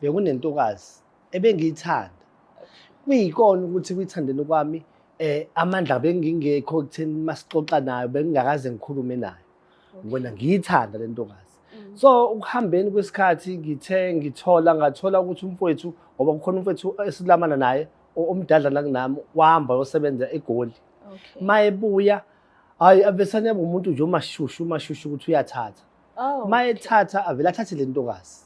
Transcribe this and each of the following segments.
Bekunentokazi ebengiyithanda. Kuyikona ukuthi kuyithandeni kwami amandla bengingekho ekutheni masixoxa nayo bengingakaze ngikhulume nayo. Ngibona ngiyithanda le ntokazi. So ukuhambeni kwesikhathi ngathola ukuthi umfowethu ngoba kukhona umfowethu esilamana naye omdala la kunami wahamba yosebenza eGoli. Mayebuya hayi avesane yaba umuntu nje umashushu ukuthi uyathatha. Mayethatha avela athathe le ntokazi.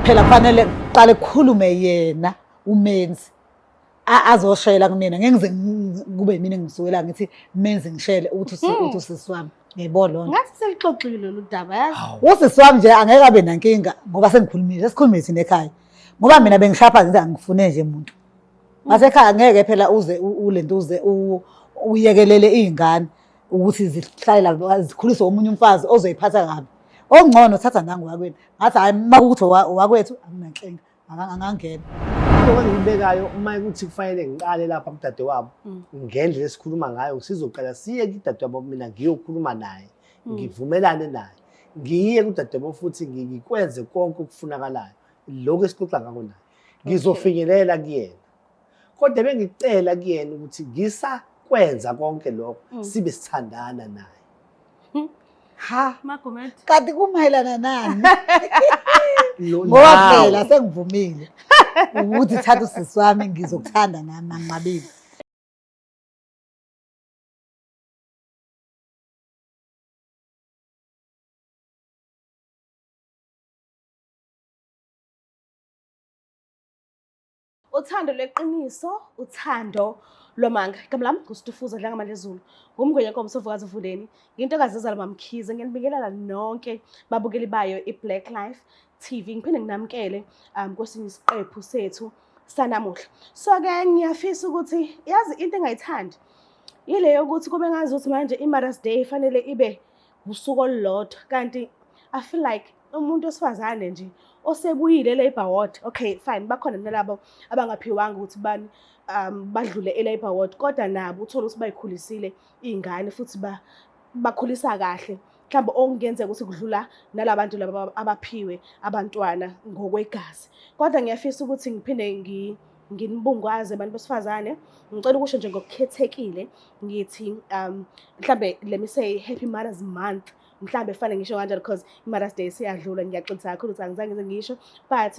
Phela kufanele kuqale kukhulume yena umenzi azoshayela kumina ngeke ngize kube mina ngisuwela ngithi menzi ngishele ukuthi usisi wami ngiyibona lo ngathi selixoxile lolu daba yazi usisi wami nje angeke abe nankinga ngoba sengikhulumile sikhulume thina ekhaya ngoba mina bengishapha ngithi angifune nje umuntu ngasekhaya ngeke phela uze ulento uze uyekelele izingane ukuthi zihlale la zikhuliswe umunye umfazi ozoyiphatha kabi ongcono thatha nangowakwenu ngathi hayi makuthi owakwethu akunankinga angangena into engiyibekayo uma ukuthi kufanele ngiqale lapha kudadewabo ngendlela esikhuluma ngayo sizoqala siye kudadewabo mina ngiyokhuluma naye ngivumelane naye ngiye kudadewabo futhi ngikwenze konke okufunakalayo lokho esixoxa ngako naye ngizofinyelela kuyena kodwa bengicela kuyena ukuthi ngisakwenza konke lokho sibe sithandana naye. Ha Magomede kanti kumayelana nani ngoba phela sengivumile ukuthi thatha usisi wami ngizokuthanda nami manqabile uthando lweqiniso uthando lomanga igama lami nguStufuza dlanga amalezulu ngumngwenya komsovukazi uvuleni ngintokazi ezala mamkhize ngiyanibingelela nonke babukeli bayo iBlack Life TV ngiphinde nginamkele kwesinye isiqephu sethu sanamuhla so ke ngiyafisa ukuthi yazi into engayithandi yileyo ukuthi kube ngazi ukuthi manje iMother's Day fanele ibe usuku olulodwa kanti I feel like umuntu osifazane nje osebuyile eLabour Ward okay fine bakhona nalabo abangaphiwanga ukuthi bani badlule eLabour Ward kodwa nabo uthola ukuthi bayikhulisile izingane futhi bakhulisa kahle mhlawumbe okungenzeka ukuthi kudlula nalabantu laba abaphiwe abantwana ngokwegazi kodwa ngiyafisa ukuthi ngiphinde nginibungwaze abantu besifazane ngicela ukusho nje ngokukhethekile ngithi mhlambe let me say happy Mother's Month mhlambe fanele ngisho kanjalo because iMother's Day siyadlula ngiyaxolisa kakhulu ukuthi angizange ngize ngisho but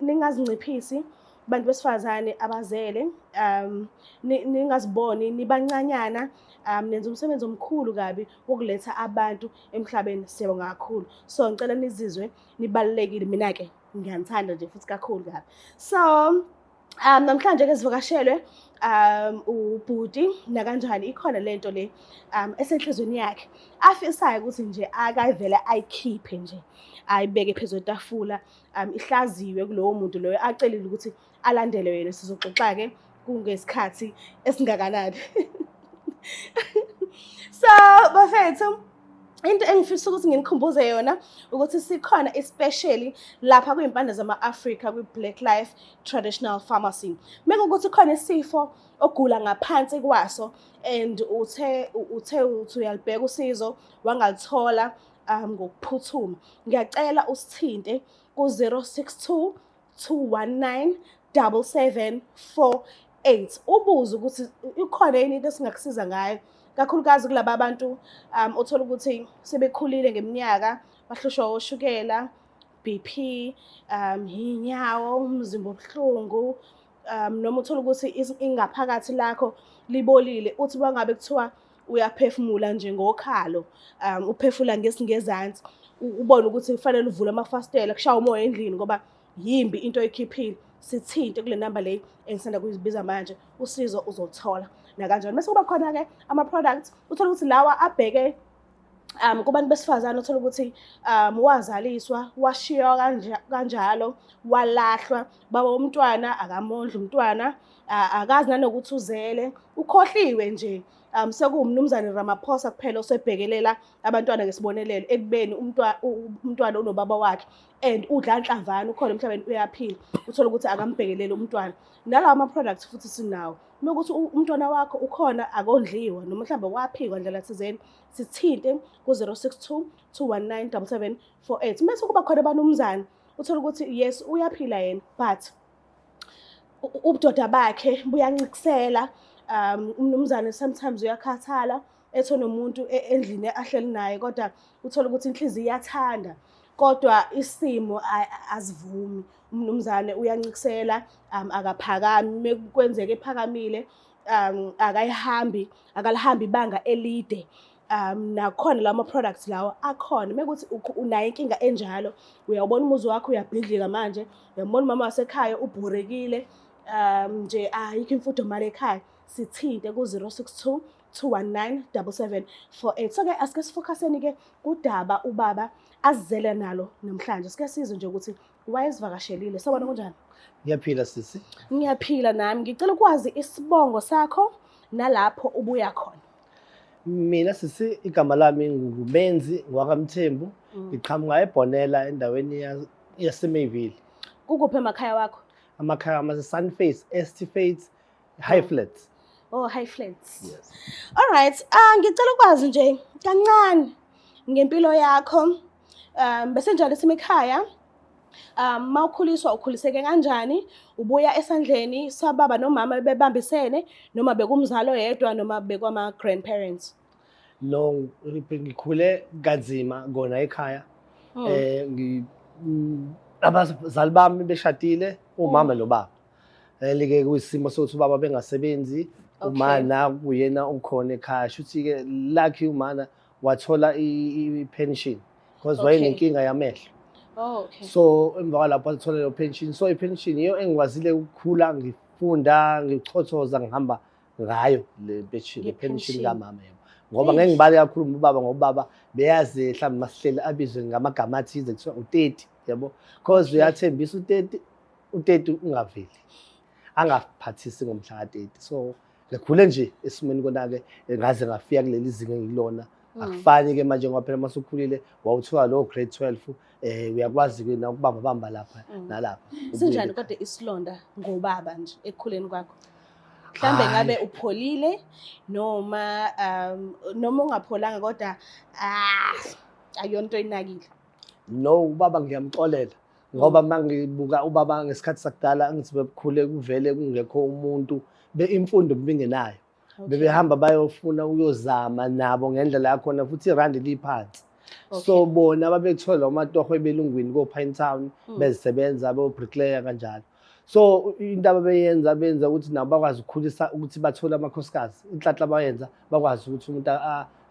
ningazinciphisi bantu besifazane abazele ningaziboni nibancanyana nenza umsebenzi omkhulu kabi wokuletha abantu emhlabeni siyabonga kakhulu so ngicela nizizwe nibalulekile mina ke ngiyanithanda nje futhi kakhulu kabi so namhlanje ke sivakashelwe ubhuti nakanjani ikhona lento le esenhlizweni yakhe afisayo ukuthi nje akayivele ayikhiphe nje ayibeke phezulu kwetafula ihlaziwe kulowo muntu loyo acelile ukuthi alandele yena sizoxoxa ke kungesikhathi esingakanani so bafethu into engifisa ukuthi nginikhumbuze yona ukuthi sikhona especially lapha kwimpande zama-Afrika kwi-Black Life Traditional Pharmacy mekukuthi khona isifo ogula ngaphansi kwaso and uthe uyalibheka usizo wangalithola ngokuphuthuma ngiyacela usithinte ku-062 219 7748 ubuze ukuthi ikhona yini into esingakusiza ngayo kakhulukazi kulabo abantu othola ukuthi sebekhulile ngeminyaka bahlushwa oshukela BP inyawo umzimba obuhlungu noma uthola ukuthi ingaphakathi lakho libolile uthi bangabe kuthiwa uyaphefumula nje ngokhalo uphefula ngesingezansi ubone ukuthi kufanele uvule amafastela kushaya umoya endlini ngoba yimbi into oyikhiphile sithinte kule number le engisanda kuyibiza manje usizo uzothola nakanjani bese kuba khona ke ama products uthola ukuthi lawa abheke kubantu besifazane uthola ukuthi wazaliswa washiywa kanjalo walahlwa baba umntwana akamondla umntwana akazi nanokuthi uzele ukhohliwe nje sekuwumnumzane Ramaphosa kuphela osebhekelela abantwana ngesibonelelo ekubeni umntwana unobaba wakhe and udla inhlavana ukhona emhlabeni uyaphila uthola ukuthi akambhekelele umntwana nalawa ama products futhi sinawo nokuthi umntwana wakho ukhona akondliwa noma mhlawumbe waphikwa ndlela thizeni sithinte ku 062 219 7748 bese kuba khona abanumzane uthola ukuthi yes uyaphila yena but ubudoda bakhe buyancikisela. Umnumzane sometimes uyakhathala ethe nomuntu endlini ahleli naye kodwa uthola ukuthi inhliziyo iyathanda kodwa isimo azivumi. Umnumzane uyancikisela, akaphakami, mekwenzeka ephakamile akalihambi ibanga elide. Nakhona lama products lawo akhona mekuthi unayo inkinga enjalo uyawubona umuzi wakho uyabhidlika manje, uyambona umama wasekhaya ubhurekile nje ayikho imfudumalo ekhaya, sithinte ku-062 219 7748. So ke asike sifocuseni ke kudaba ubaba azizele nalo namhlanje. Sike sizwe nje ukuthi wayezivakashelile. Sawubona kunjani? Ngiyaphila sisi. Ngiyaphila nami. Ngicela ukwazi isibongo sakho nalapho ubuya khona. Mina sisi igama lami ngubenzi ngwakamthembu. Ngiqhamuka eBonela endaweni yaseMayville. Kukuphi emakhaya wakho? Amakhaya Sunface, Estifates, Highflats. Oh, Highflats. Yes. All right. Ngicela ukwazi nje kancane ngempilo yakho. Bese njalo esemekhaya. Mawukhuliswa ukhuliseke kanjani? Ubuya esandleni sababa nomama bebambisene noma bekumzalo yedwa noma bekwama grandparents? No, ngikhule kanzima ngona ekhaya. Abazali bami beshadile, umama nobaba. Like kuyisimo sokuthi ubaba bengasebenzi, umana kuyena ukhona ekhaya. Shuthi ke lucky umana wathola i-pension because wayenenkinga yamehlo. Oh, okay. So emva kwalapho wathola le pension. So i-pension iyo engikwazile ukukhula ngifunda ngichothoza ngihamba ngayo le pension kamama yebo. Ngoba ngeke ngibale kakhulu ubaba ngoba ubaba beyazi mhlawumbe masihlele abizwe ngamagama athize kuthiwa u30 yabo. Because uyathembisa u30 ungaveli. Angaphathisi ngomhla ka30. So ngikhule nje esimeni kona ke ngaze ngafika kuleli zinga engilona. Akufani ke manje ngoba phela masukhulile wawuthola lo grade 12 uyakwazi ke na ukubamba lapha nalapha. Sinjani kodwa isilonda ngobaba nje ekukhuleni kwakho? Mhlambe ngabe upholile noma ungapholanga kodwa ayonto inakile. No, ubaba ngiyamxolela ngoba mangibuka ubaba ngesikhathi sakudala ngithi bekhule kuvele kungekho umuntu imfundo bengenayo. Bebehamba bayofuna uyozama nabo ngendlela yakhona futhi irandi liphansi. So bona babethola amatoho ebelungwini ko Pinetown bezisebenza bo bricklayer kanjalo. So into abayenza benza ukuthi nabo bakwazi ukukhulisa ukuthi bathole amakhosikazi. Inhlanhla abayenza bakwazi ukuthi umuntu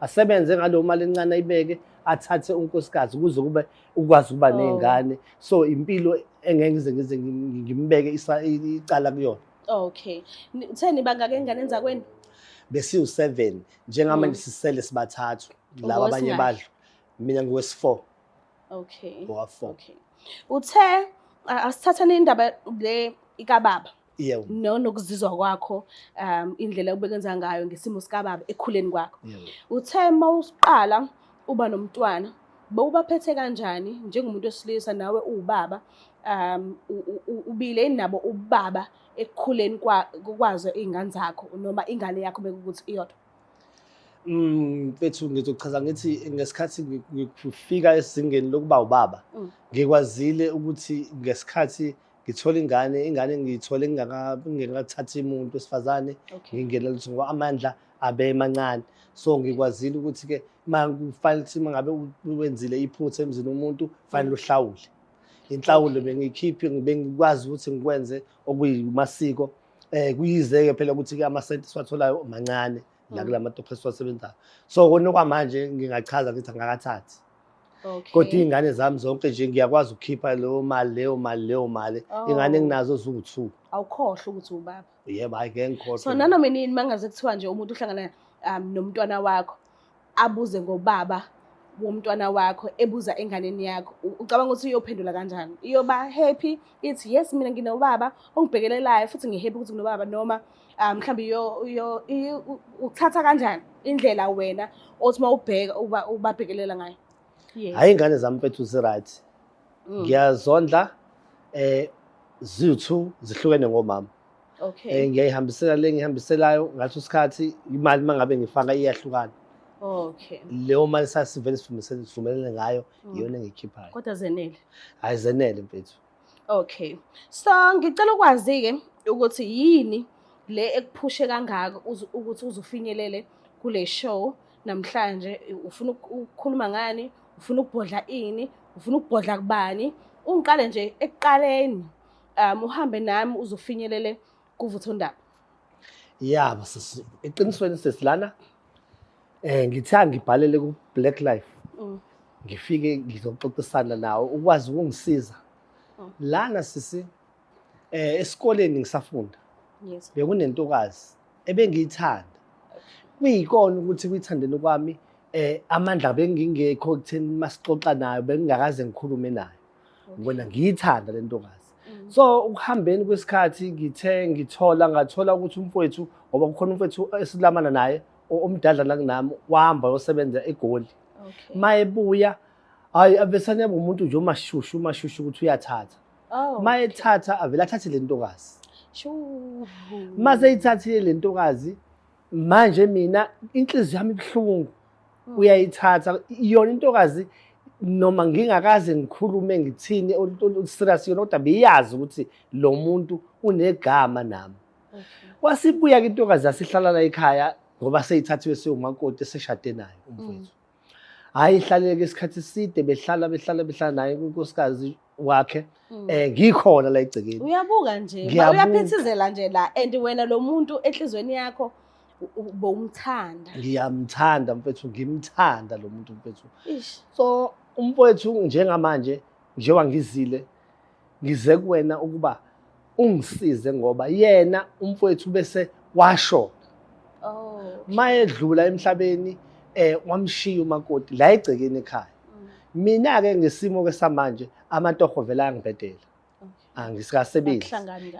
asebenze ngalo mali encane ayibeke athathe unkosikazi kuze kube ukwazi ukuba nezingane. So impilo engeke ngize ngimbeke icala kuyona. Okay. Utheni bangake ingane enza kwenu? Besiwu7 njengamanje sisele sibathathu laba abanye badla. Mina ngowesi4. Okay. Ngowa4. Okay. Uthe asithathane indaba le ikababa. Yebo. Nokuzizwa kwakho indlela obekenza ngayo ngesimo sikababa ekhuleni kwakho. Yebo. Uthe mawusiqala uba nomntwana bowubaphethe kanjani njengomuntu wesilisa nawe uwubaba ubile nabo ubaba ekukhuleni kwazo izingane zakho noma ingane yakho bekuthi iyodwa? Mfethu ngizochaza ngithi ngesikhathi ngifika esizingeni lokuba ubaba ngikwazile ukuthi ngesikhathi ngithola ingane ngiyithole ngingakathathi umuntu wesifazane ngingena lutho ngoba amandla abe mancane. So ngikwazile ukuthi ke kufanele ukuthi mangabe wenzile iphutha emzini womuntu fanele uhlawule. Inhlawulo bengikhiphe ngikwazi ukuthi ngikwenze okuyimasiko kuyizeke phela ukuthi ke amasenti siwatholayo mancane la kulamadoktore esiwasebenzayo. So kona kwamanje ngingachaza ngithi angakathathi. Okay. Kodwa izingane zami zonke nje ngiyakwazi ukukhipha leyo mali. Ingane enginazo zu2. Awukhohle ukuthi ubaba. Yebo, ngeke ngikhohle. So nanoma nini mangaze kuthiwa nje umuntu uhlangana nomntwana wakho abuze ngobaba womntwana wakho ebuza enganeni yakho, ucabanga ukuthi uyophendula kanjani? Iyoba happy ithi yes mina nginobaba ongibhekelelayo futhi ngihappy ukuthi nginobaba, noma mhlawumbe uthatha kanjani indlela wena othi mawubheka ubabhekelela ngayo? Hayi ingane zami mfethu ziright. Ngiyazondla ziwu2 zihlukene ngomama. Okay. Ngiyayihambisela ngihambiselayo ngathi isikhathi imali mangabe ngifaka iyahlukana. Okay. Leyo mali sasivele sivumelene ngayo iyona engiyikhiphayo. Kodwa zenele. Hayi zenele mfethu. Okay. So ngicela ukwazi-ke ukuthi yini le ekuphushe kangaka ukuthi uzufinyelele kule show namhlanje ufuna ukukhuluma ngani, ufuna ukubhodla ini, ufuna ukubhodla kubani. Ungiqale nje ekuqaleni uhambe nami uzufinyelele kuvuthondaba. Yabo sisi eqinisweni sesilana ngithanga ngibhalele ku Black Life. Ngifike ngizoxoxisana nawe ukwazi ukungisiza. Lana sisi esikoleni ngisafunda. Yes. Bekunentokazi ebengiyithanda. Kuyikona ukuthi kuyithandeni kwami amandla bengingekho ekutheni masixoxa nayo bengingakaze ngikhulume nayo. Ngibona ngiyithanda le ntokazi. So ukuhambeni kwesikhathi ngathola ukuthi umfowethu ngoba kukhona umfowethu esilamana naye omdala la kunami wahamba yosebenza eGoli. Okay. Mayebuya hayi avesane umuntu nje umashushu ukuthi uyathatha. Oh. Mayethatha avela athathe le ntokazi. Shu. Mase ithathile le ntokazi manje mina inhliziyo yami ibhlungu. Uyayithatha iyona intokazi noma ngingakaze ngikhulume ngithini serious yona kodwa beyazi ukuthi lo muntu unegama nami. Okay. Wasibuya ke intokazi yasihlala la ekhaya ngoba seyithathiwe sewumakoti eseshade naye umfowethu. Hayi ihlaleke isikhathi eside behlala naye unkosikazi wakhe ngikhona la egcekeni. Uyabuka nje, uyaphithizela nje la and wena lo muntu enhlizweni yakho bowumthanda. Ngiyamthanda mfethu ngimthanda lo muntu mfethu. Ish. So umfowethu njengamanje njengoba ngizile ngize kuwena ukuba ungisize ngoba yena umfowethu bese washo. Oh. Mayedlula emhlabeni wamshiya umakoti la egcekeni ekhaya. Mina ke ngesimo ke samanje amatoho vela angibhedela. Angisikasebenzi.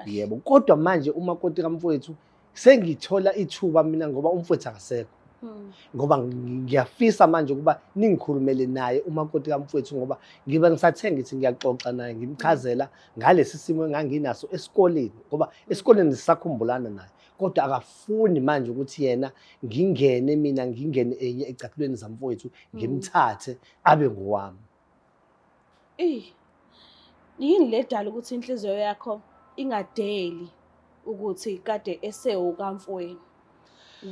Yebo kodwa manje umakoti kamfowethu sengithola ithuba mina ngoba umfowethu akasekho. Ngoba ngiyafisa manje ukuba ningikhulumele naye umakoti kamfowethu ngoba ngibe ngisathenga ukuthi ngiyaxoxa naye ngimchazela ngalesi simo enganginaso esikoleni ngoba esikoleni sisakhumbulana naye kodwa akafuni manje ukuthi yena ngingene enye ecathulweni zamfowethu ngimthathe abe ngowami. Yini le dala ukuthi inhliziyo yakho ingadeli ukuthi kade esewukamfowenu?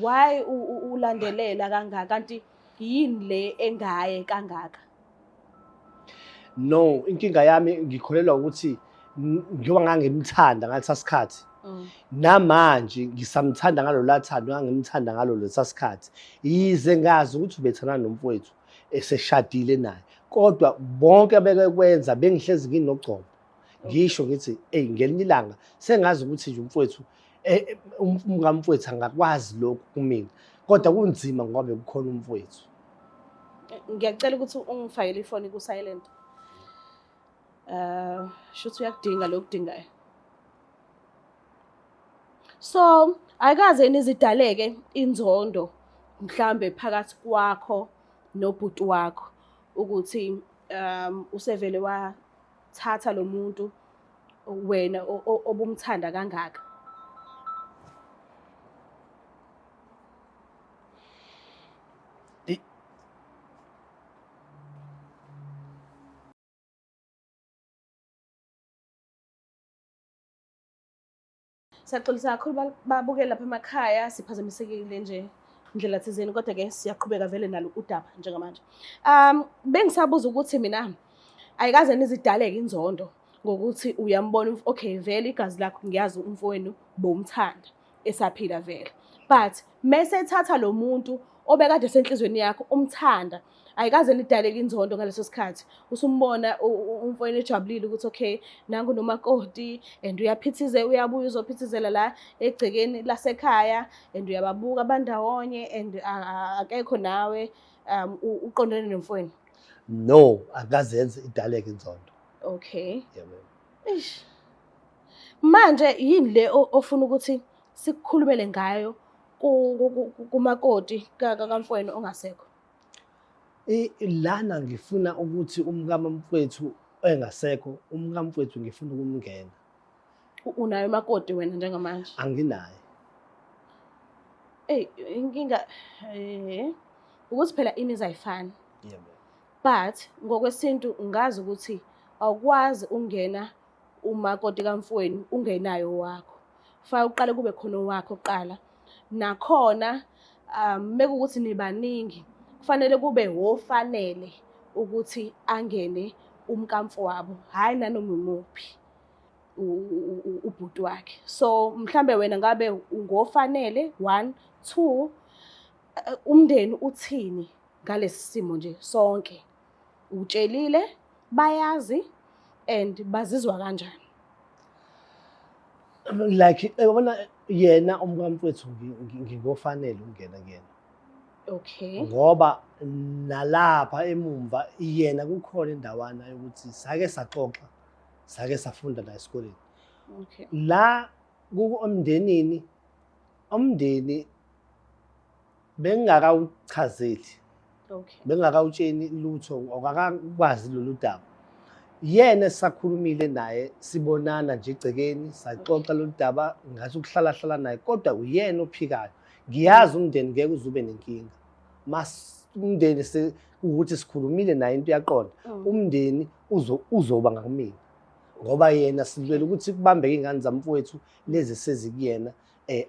Why ulandelela kangaka kanti yini le engaye kangaka? No, inkinga yami ngikholelwa ukuthi ngiyoba ngangimthanda ngalesa sikhathi. Namanje ngisamthanda ngalo lathando ngangimthanda ngalo lesa sikhathi. Yize ngazi ukuthi ubethana nomfowethu eseshadile naye. Kodwa bonke abekwenza bengihlezi nginogcobo. Ngisho ngithi ngelinye ilanga sengazi ukuthi nje umfowethu umkamfowethu angakwazi lokhu kumina. Kodwa kunzima ngoba bekukhona umfowethu. Ngiyacela ukuthi ungifakele ifoni ku silent. Shuthi uyakudinga lokudingayo. So, ayikaze nizidaleke inzondo mhlambe phakathi kwakho nobhuti wakho ukuthi usevele wathatha lo muntu wena obumthanda kangaka. Siyaxolisa kakhulu babukela lapha emakhaya siphazamisekile nje indlela thizeni kodwa ke siyaqhubeka vele nalo udaba njengamanje. Bengisabuza ukuthi mina ayikaze nizidaleke inzondo ngokuthi uyambona okay vele igazi lakho ngiyazi umfowenu bomthanda esaphila vele. But mase ethatha lo muntu obekade senhlizweni yakho umthanda ayikaze nidaleke inzondo ngaleso sikhathi. Usumbona umfowenu ejabulile ukuthi okay nangu nomakoti and uyaphithize uyabuya uzophithizela la egcekeni lasekhaya and uyababuka abandawonye and akekho nawe uqondene nomfowenu. No, akazenze idaleke inzondo. Okay. Yebo. Ish. Manje yini le ofuna ukuthi sikukhulumele ngayo kumakoti kamfowenu ongasekho? Lana ngifuna ukuthi umkamfowethu engasekho, umkamfowethu ngifuna ukumngena. Unayo makoti wena njengamanje? Anginayo. Inkinga ukuthi phela imizi ayifani. Yebo. But ngokwesintu ngazi ukuthi awukwazi ungena umakoti kamfowenu ungenayo wakho. Kufanele uqale kube khona owakho kuqala. Nakhona mekuwukuthi nibaningi kufanele kube wofanele ukuthi angene umkamfowabo, hhayi nanoma umuphi ubhuti wakhe. So mhlambe wena ngabe ungofanele 1, 2 umndeni uthini ngalesi simo nje sonke. Utshelile, bayazi and bazizwa kanjani? Like yabona yena umkamfowethu ngingofanele ukungena kuyena. Okay. Ngoba nalapha emumva yena kukhona indawana yokuthi sake saxoxa, sake safunda la esikoleni. Okay. La umndenini, umndeni bengakawuchazeli, Okay. bengakawutsheni lutho, akakwazi lolu daba. Yena sakhulumile naye, sibonana nje egcekeni, saxoxa lolu daba, ngathi ukuhlala naye, kodwa uyena ophikayo. Ngiyazi umndeni ngeke uzube nenkinga. Umndeni ukuthi sikhulumile naye into yaqonda, umndeni uzoba ngakumina. Ngoba yena silwela ukuthi kubambeke ingane zamfowethu lezi sezikuyena,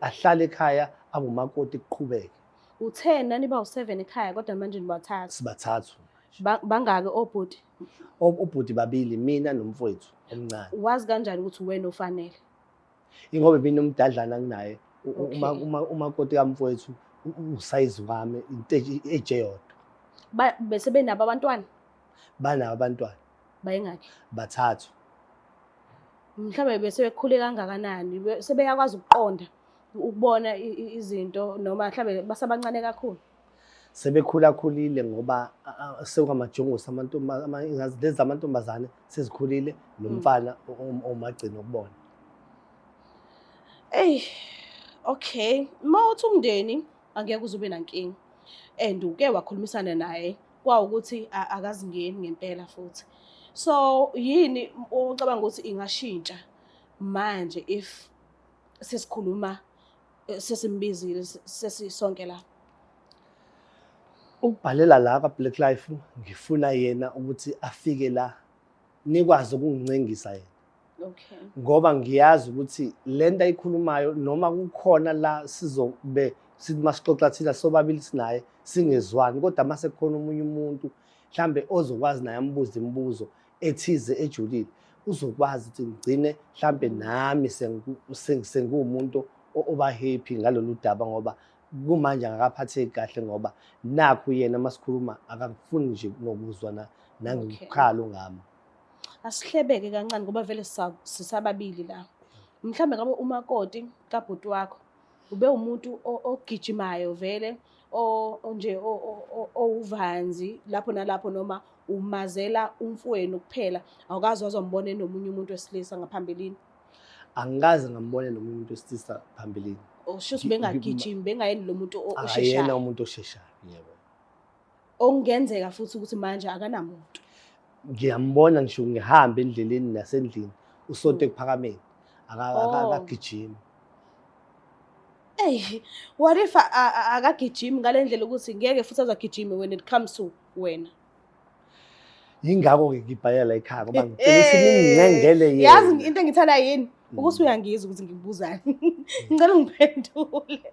ahlale ekhaya abumakoti kuqhubeke. U10 nani bawu7 ekhaya kodwa manje nibathathu. Sibathathu. Bangaki obhuti? Ubhuti babili, mina nomfowethu omncane. Wazi kanjani ukuthi wena ufanele? Ingoba mina umdadlana nginaye, Okay. umakoti kamfowethu usayizi wami into ejeyodwa. Bese benabo abantwana? Banabo abantwana Bayengaki? bathathu. Mhlawumbe bese bekhule kangakanani? Sebeyakwazi ukuqonda ukubona izinto noma mhlawumbe basabancane kakhulu? Sebekhulakhulile ngoba sekwamajongosi lezi amantombazane sezikhulile nomfana omagcina ukubona. Okay. Mawuthi umndeni angeke uze ube nankinga and uke wakhulumisana naye kwawukuthi akazingeni ngempela futhi. So yini ocabanga ukuthi ingashintsha manje if sesikhuluma sesimbizile sesisonke la? Ukubhalela la ka-Black Life ngifuna yena ukuthi afike la nikwazi ukungicengisa yena. Okay. Ngoba ngiyazi ukuthi lento ayikhulumayo noma kukhona la sizobe sithi masixoxa thina sobabili sinaye singezwani, kodwa mase kukhona omunye umuntu mhlambe ozokwazi naye ambuze imibuzo ethize ejulile, uzokwazi ukuthi ngigcine mhlambe nami sengumuntu oba happy ngalolu daba, ngoba kumanje akaphatheki kahle ngoba nakho yena masikhuluma akakufuni nje nokuzwa nangikhalo ngami. Asihlebeke kancane ngoba vele sisababili la. Mhlambe ngabe umakoti kabhuti wakho ube umuntu ogijimayo vele nje owuvanzi lapho nalapho, noma umazela umfowenu kuphela, awukazi wazombona nomunye umuntu wesilisa ngaphambilini? Angikaze ngambone nomunye umuntu wesilisa phambilini. Ushuthi bengagijimi, bengayeni lo muntu Yena osheshayo. umuntu osheshayo, yebo. Okungenzeka futhi ukuthi manje akanamuntu. Ngiyambona ngisho ngihamba endleleni nasendlini usote kuphakameni akagijimi. What if akagijimi ngale ndlela ukuthi ngeke futhi azagijime when it comes to wena? Yingakho-ke ngibhalela la ekhaya ngoba ngicela siningcengele yena. Yazi into engithanda yini ukuthi uyangizwa ukuthi ngikubuzani. Ngicela ungiphendule.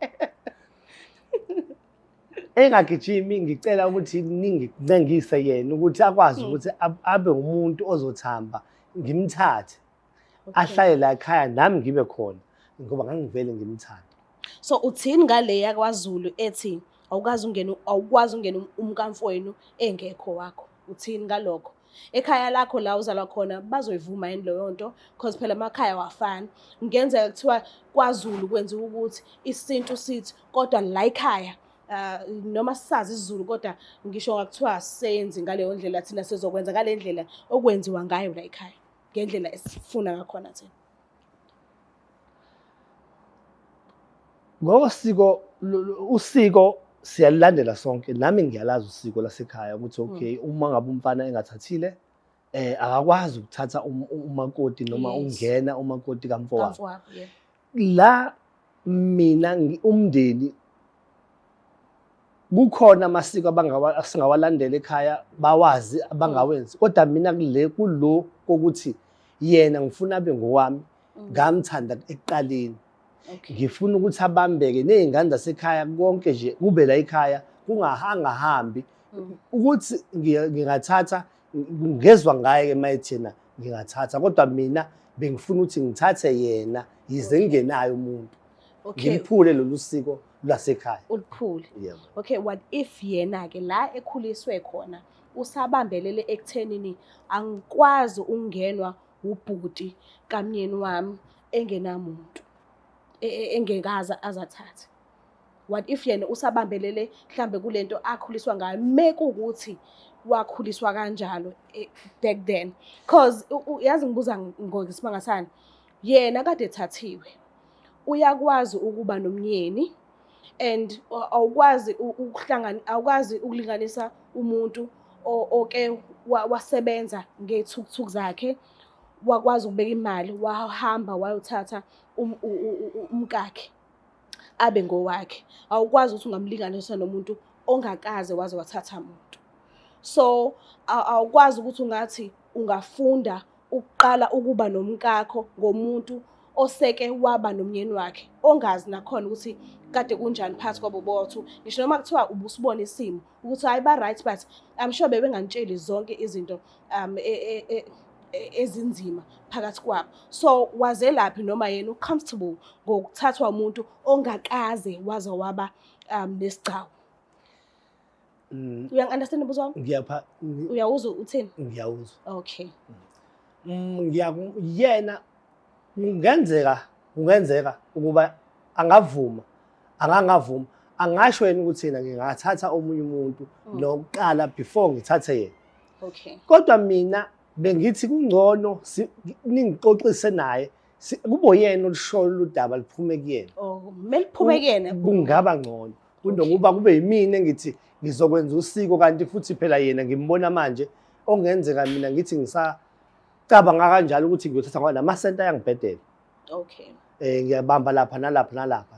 Engagijimi ngicela ukuthi ningincengise yena ukuthi akwazi ukuthi abe umuntu ozothamba ngimthathe, ahlale la ekhaya nami ngibe khona ngoba ngangivele ngimthanda. So uthini ngale yakwaZulu ethi awukwazi ungena umkamfowenu engekho wakho? Uthini ngalokho? Ekhaya lakho la uzalwa khona bazoyivuma yini leyo nto? Because phela amakhaya wafani. Ngenzeka kuthiwa kwaZulu kwenziwa ukuthi isintu sithi kodwa la ekhaya noma sisazi isiZulu kodwa ngisho ngakuthiwa senzi ngaleyo ndlela thina sizokwenza ngale ndlela okwenziwa ngayo la ekhaya, ngendlela esifuna ngakhona thina. Ngosiko usiko siyalandela sonke, nami ngiyalazi usiko lasekhaya ukuthi okay, uma ngabe umfana engathathile akakwazi ukuthatha umakoti noma ungena umakoti kamfowabo. La mina umndeni kukhona amasiko asingawalandela ekhaya bawazi abangawenzi kodwa mina kulo kokuthi yena ngifuna abe ngowami ngamthanda ekuqaleni Okay. ngifuna ukuthi abambeke nezingane zasekhaya konke nje kube la ekhaya kungahambi ukuthi ngingathatha ngezwe ngaye mayithena ngingathatha kodwa mina bengifuna ukuthi ngithathe yena yize ngingenayo umuntu Okay. ngiphule lolu siko lasekhaya. Uliphule. Yebo. Okay, what if yena ke la ekhuliswe khona usabambelele ekuthenini angikwazi ukungenwa ubhuti kamyeni wami engenamuntu engekaza azathatha. What if yena usabambelele mhlambe kulento akhuliswa ngayo mekukuthi wakhuliswa kanjalo back then because yazi ngibuza ngokusimanga sani yena kade ethathiwe uyakwazi ukuba nomnyeni and awukwazi awukwazi ukulinganisa umuntu oke wasebenza ngethukuthuku zakhe wakwazi ukubeka imali wahamba wayothatha umkakhe abe ngowakhe awukwazi ukuthi ungamlinganisa nomuntu ongakaze waze wathatha umuntu so awukwazi ukuthi ungathi ungafunda ukuqala ukuba nomkakho ngomuntu oseke waba nomnyeni wakhe ongazi nakhona ukuthi kade kunjani phakathi kwabo bothu ngisho noma kuthiwa ubusibona isimo ukuthi hayi ba right but I'm sure bebengantsheli zonke izinto ezinzima phakathi kwabo so wazelaphi noma yena ucomfortable ngokuthathwa umuntu ongakaze waze waba nesigcawu. Uyangi-understand umbuzo wami? Ngiyapha Uyawuzwa uthini? ngiyawuzwa. Okay. Yena kungenzeka ukuba angavuma angangavuma angasho yena ukuthi yena ngingathatha omunye umuntu nokuqala before ngithathe yena. Okay. Kodwa mina bengithi kungcono ningixoxise naye kube yena olushoyo udaba liphume kuyena. Oh, meliphume kuyena Kungaba ngcono kunokuba kube yimina engithi ngizokwenza usiko kanti futhi phela yena ngimbona manje ongenzeka mina ngithi ngisacabanga kanjalo ukuthi ngiyothatha ngoba namasenta ayangibhedela. Okay. Ngiyabamba lapha nalapha.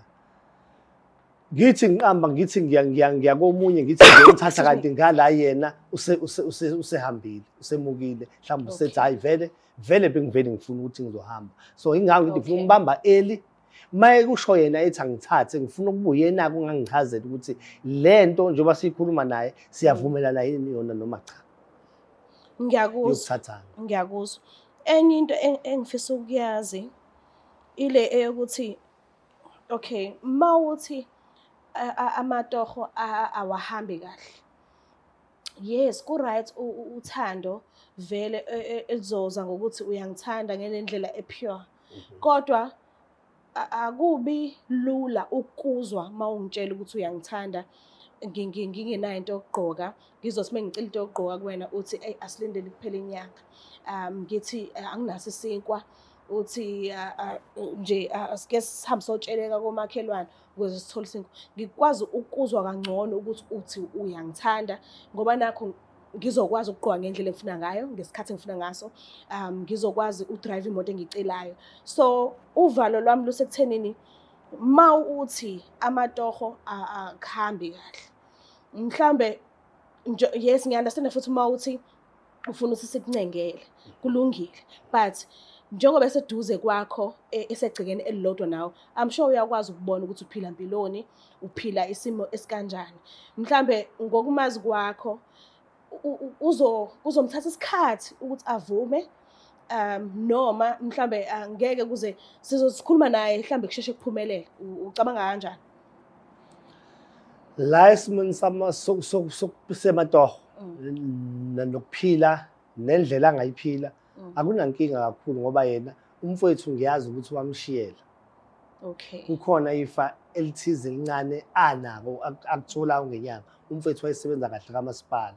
Ngithi ngiqamba ngithi ngiya komunye ngithi ngiyomthatha kanti ngala yena usehambile usemukile mhlawumbe usethi hayi vele bengivele ngifuna ukuthi ngizohamba so ingakho ngithi ngifuna umbamba eli maye kusho yena ethi angithathe ngifuna ukubuye yena kungangichazela ukuthi lento njengoba sikhuluma naye siyavumelana yini yona noma cha. Ngiyakuzwa. Enye into engifisa ukuyazi ile eyokuthi okay mawuthi amatoho awahambi kahle. Yes, ku right uthando vele elizoza ngokuthi uyangithanda ngendlela epure. Kodwa akubi lula ukuzwa mawungitshela ukuthi uyangithanda ngingenayo into yokugqoka ngizothi mengicela into yokugqoka kuwena uthi hey asilindele kuphela inyanga ngithi anginaso isinkwa uthi nje asike sihambe sotsheleka komakhelwane ukuze sithole isinkwa ngikwazi ukuzwa kangcono ukuthi uthi uyangithanda ngoba nakho ngizokwazi ukugqoka ngendlela engifuna ngayo ngesikhathi engifuna ngaso ngizokwazi udrive imoto engicelayo so uvalo lwami lusekuthenini mawuthi amatoho akhambi kahle mhlambe yes ngiunderstand futhi mawuthi ufuna ukuthi sikuncengele kulungile but njengoba eseduze kwakho esegcikeni elilodwa nawo I'm sure uyakwazi ukubona ukuthi uphila impiloni uphila isimo esikanjani mhlambe ngokumazi kwakho uzomthatha isikhathi ukuthi avume noma mhlambe angeke kuze sizosikhuluma naye mhlambe kusheshe kuphumelele ucabanga kanjani la esimweni sematoho nokuphila nendlela angayiphila akunankinga kakhulu ngoba yena umfowethu ngiyazi ukuthi wamshiyela. Okay. Kukhona ifa elithize elincane anako akuthola ngenyanga umfowethu wayesebenza kahle kamasipala.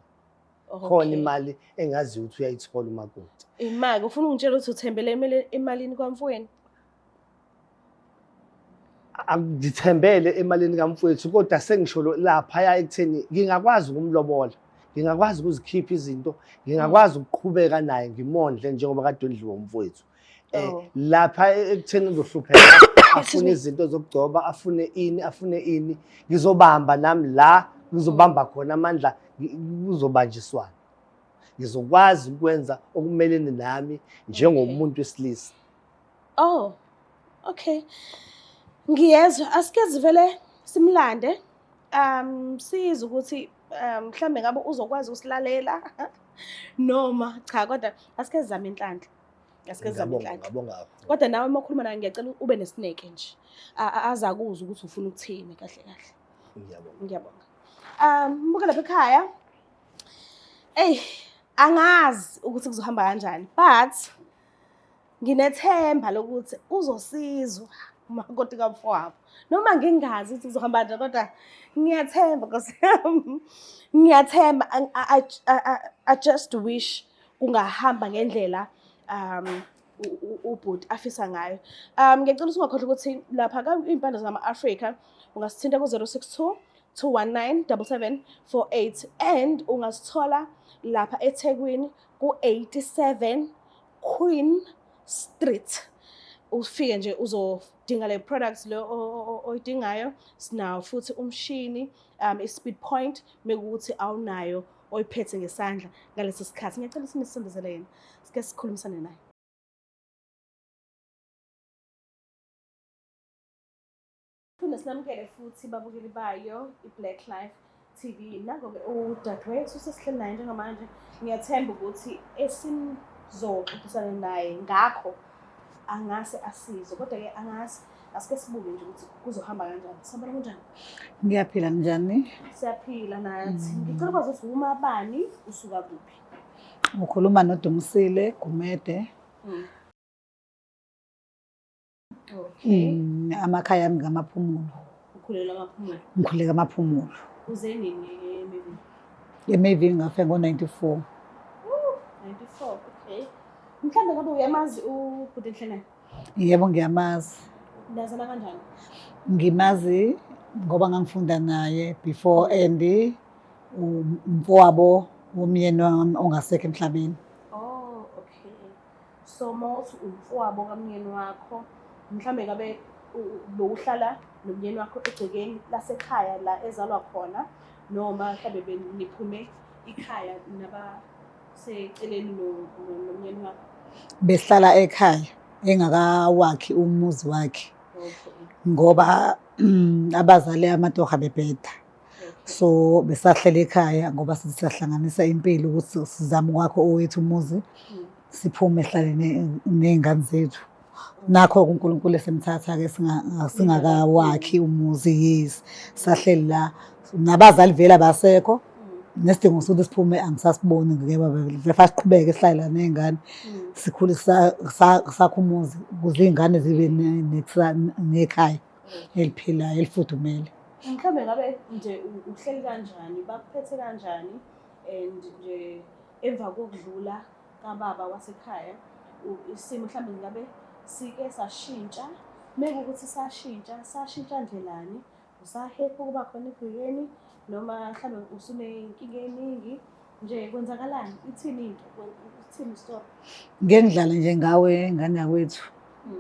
Khona imali engaziyo ukuthi uyayithola umakoti. Imali ufuna ungitshela ukuthi uthembele emalini kwamfweni? Angithembele emalini kamfowethu kodwa sengisho lapha ekutheni ngingakwazi ukumlobola. Ngingakwazi ukuzikhipha izinto, ngingakwazi ukuqhubeka naye ngimondle njengoba kade ondliwa umfowethu. Lapha ekutheni uzohlupheka afune izinto zokugcoba afune ini ngizobamba nami la ngizobamba khona amandla kuzobanjiswana. Ngizokwazi ukwenza okumelene nami njengomuntu wesilisa. Oh, okay. Ngiyezwa, asike sivele simlande. Siza ukuthi mhlambe ngabe uzokwazi ukusilalela noma cha, kodwa asike sizame inhlanhla. Asike sizame inhlanhla. Ngabonga. Kodwa nawe uma ukhuluma naye ngiyacela ube nesineke nje. Azakuza ukuthi ufuna ukuthini kahle kahle. Ngiyabonga. Mbuka lapha ekhaya. Angazi ukuthi kuzohamba kanjani, but nginethemba lokuthi uzosizwa umakoti kamfowabo. Noma ngingazi ukuthi kuzohamba kanjani, kodwa ngiyathemba Nkosi yami. Ngiyathemba. I just wish kungahamba ngendlela ubhuti afisa ngayo. Ngiyacela ungakhohlwa ukuthi lapha impande zama-Afrika ungasithinta ku-062 219 7748 and ungasithola lapha eThekwini ku-87 Queen Street. Ufike nje uzodinga le products lo oyidingayo. Sinawo futhi umshini i-speed point mekuthi awunayo oyiphethe ngesandla ngalesi sikhathi. Ngiyacela sinisondezele yena sike sikhulumisane naye. Phinde sinamukele futhi babukeli bayo iBlack Life TV. Nako-ke udadewethu sesihleli naye njengamanje. Ngiyathemba ukuthi esinizoxoxisana naye ngakho angase asizwe, kodwa-ke angazi, asike sibuke nje ukuthi kuzohamba kanjani. Sihambela kanjani? Ngiyaphila njani? Siyaphila nathi. Ngicela ukwazi ukuthi uma bani usuka kuphi? Ukhuluma noDumisile Gumede. Okay. Amakhaya ami ngamaphumulo. Ukhulela amaphumulo. Ngikhuleka amaphumulo. Uze nini eMevi? eMevi ngafika ngo-94. 94, okay. Mhlambe ngabe uyamazi ubhuti Nhlenane? Yebo ngiyamazi. Nazana kanjani? Ngimazi ngoba ngangifunda naye before and umfowabo womyeni wami ongasekho emhlabeni. Oh, okay. So mawuthi umfowabo kamyeni wakho, mhlambe ngabe bewuhlala nomyeni wakho egcekeni lasekhaya la ezalwa khona, noma mhlambe beniphume ikhaya nabaseceleni nomyeni wakho? Besihlala ekhaya engakawakhi umuzi wakhe. Okay. Ngoba abazali amatoha bebheda. So besahlela ekhaya ngoba sisahlanganisa impilo ukuthi sizame ukwakho owethu umuzi siphume ehlaleni nezingane zethu. Nakho uNkulunkulu esemthatha-ke singakawakhi umuzi yes. Sahleli la nabazali vele abasekho. Nesidingo sokuthi siphume angisasiboni ngoba befase siqhubeke sihlale la nezingane. Sikhulisa sakho umuzi ukuze izingane zibe nekhaya eliphilayo elifudumele. Mhlambe ngabe nje uhleli kanjani, bakuphethe kanjani, and nje emva kokudlula kababa wasekhaya isimo mhlambe ngabe sike sashintsha, mekuthi sashintsha ndlelani? Usahepha ukuba khona egcekeni noma mhlambe usunenkinga eningi nje, kwenzakalani? Ithini into? Ithini story? Ngiyendlala nje ngawe ngane yakwethu.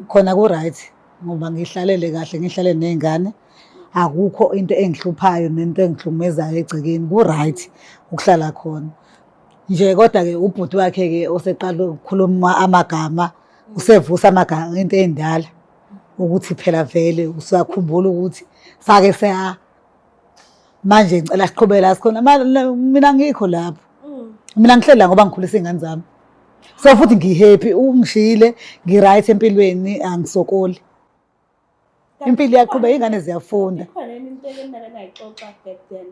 Khona ku right ngoba ngihlalele kahle, ngihlale nezingane. Akukho into engihluphayo nento engihlukumezayo egcekeni. Ku right ukuhlala khona. Nje kodwa-ke ubhuti wakhe-ke oseqala ukukhuluma amagama usevusa amagama into endala ukuthi phela vele usakhumbula ukuthi sake manje ngicela siqhubeke la sikhona. Mina ngikho lapho. Mina ngihlela ngoba ngikhulisa izingane zami. So futhi ngihappy ungishile, ngiright empilweni, angisokoli. Impilo iyaqhubeka, izingane ziyafunda. Khona into enayixoxa back then.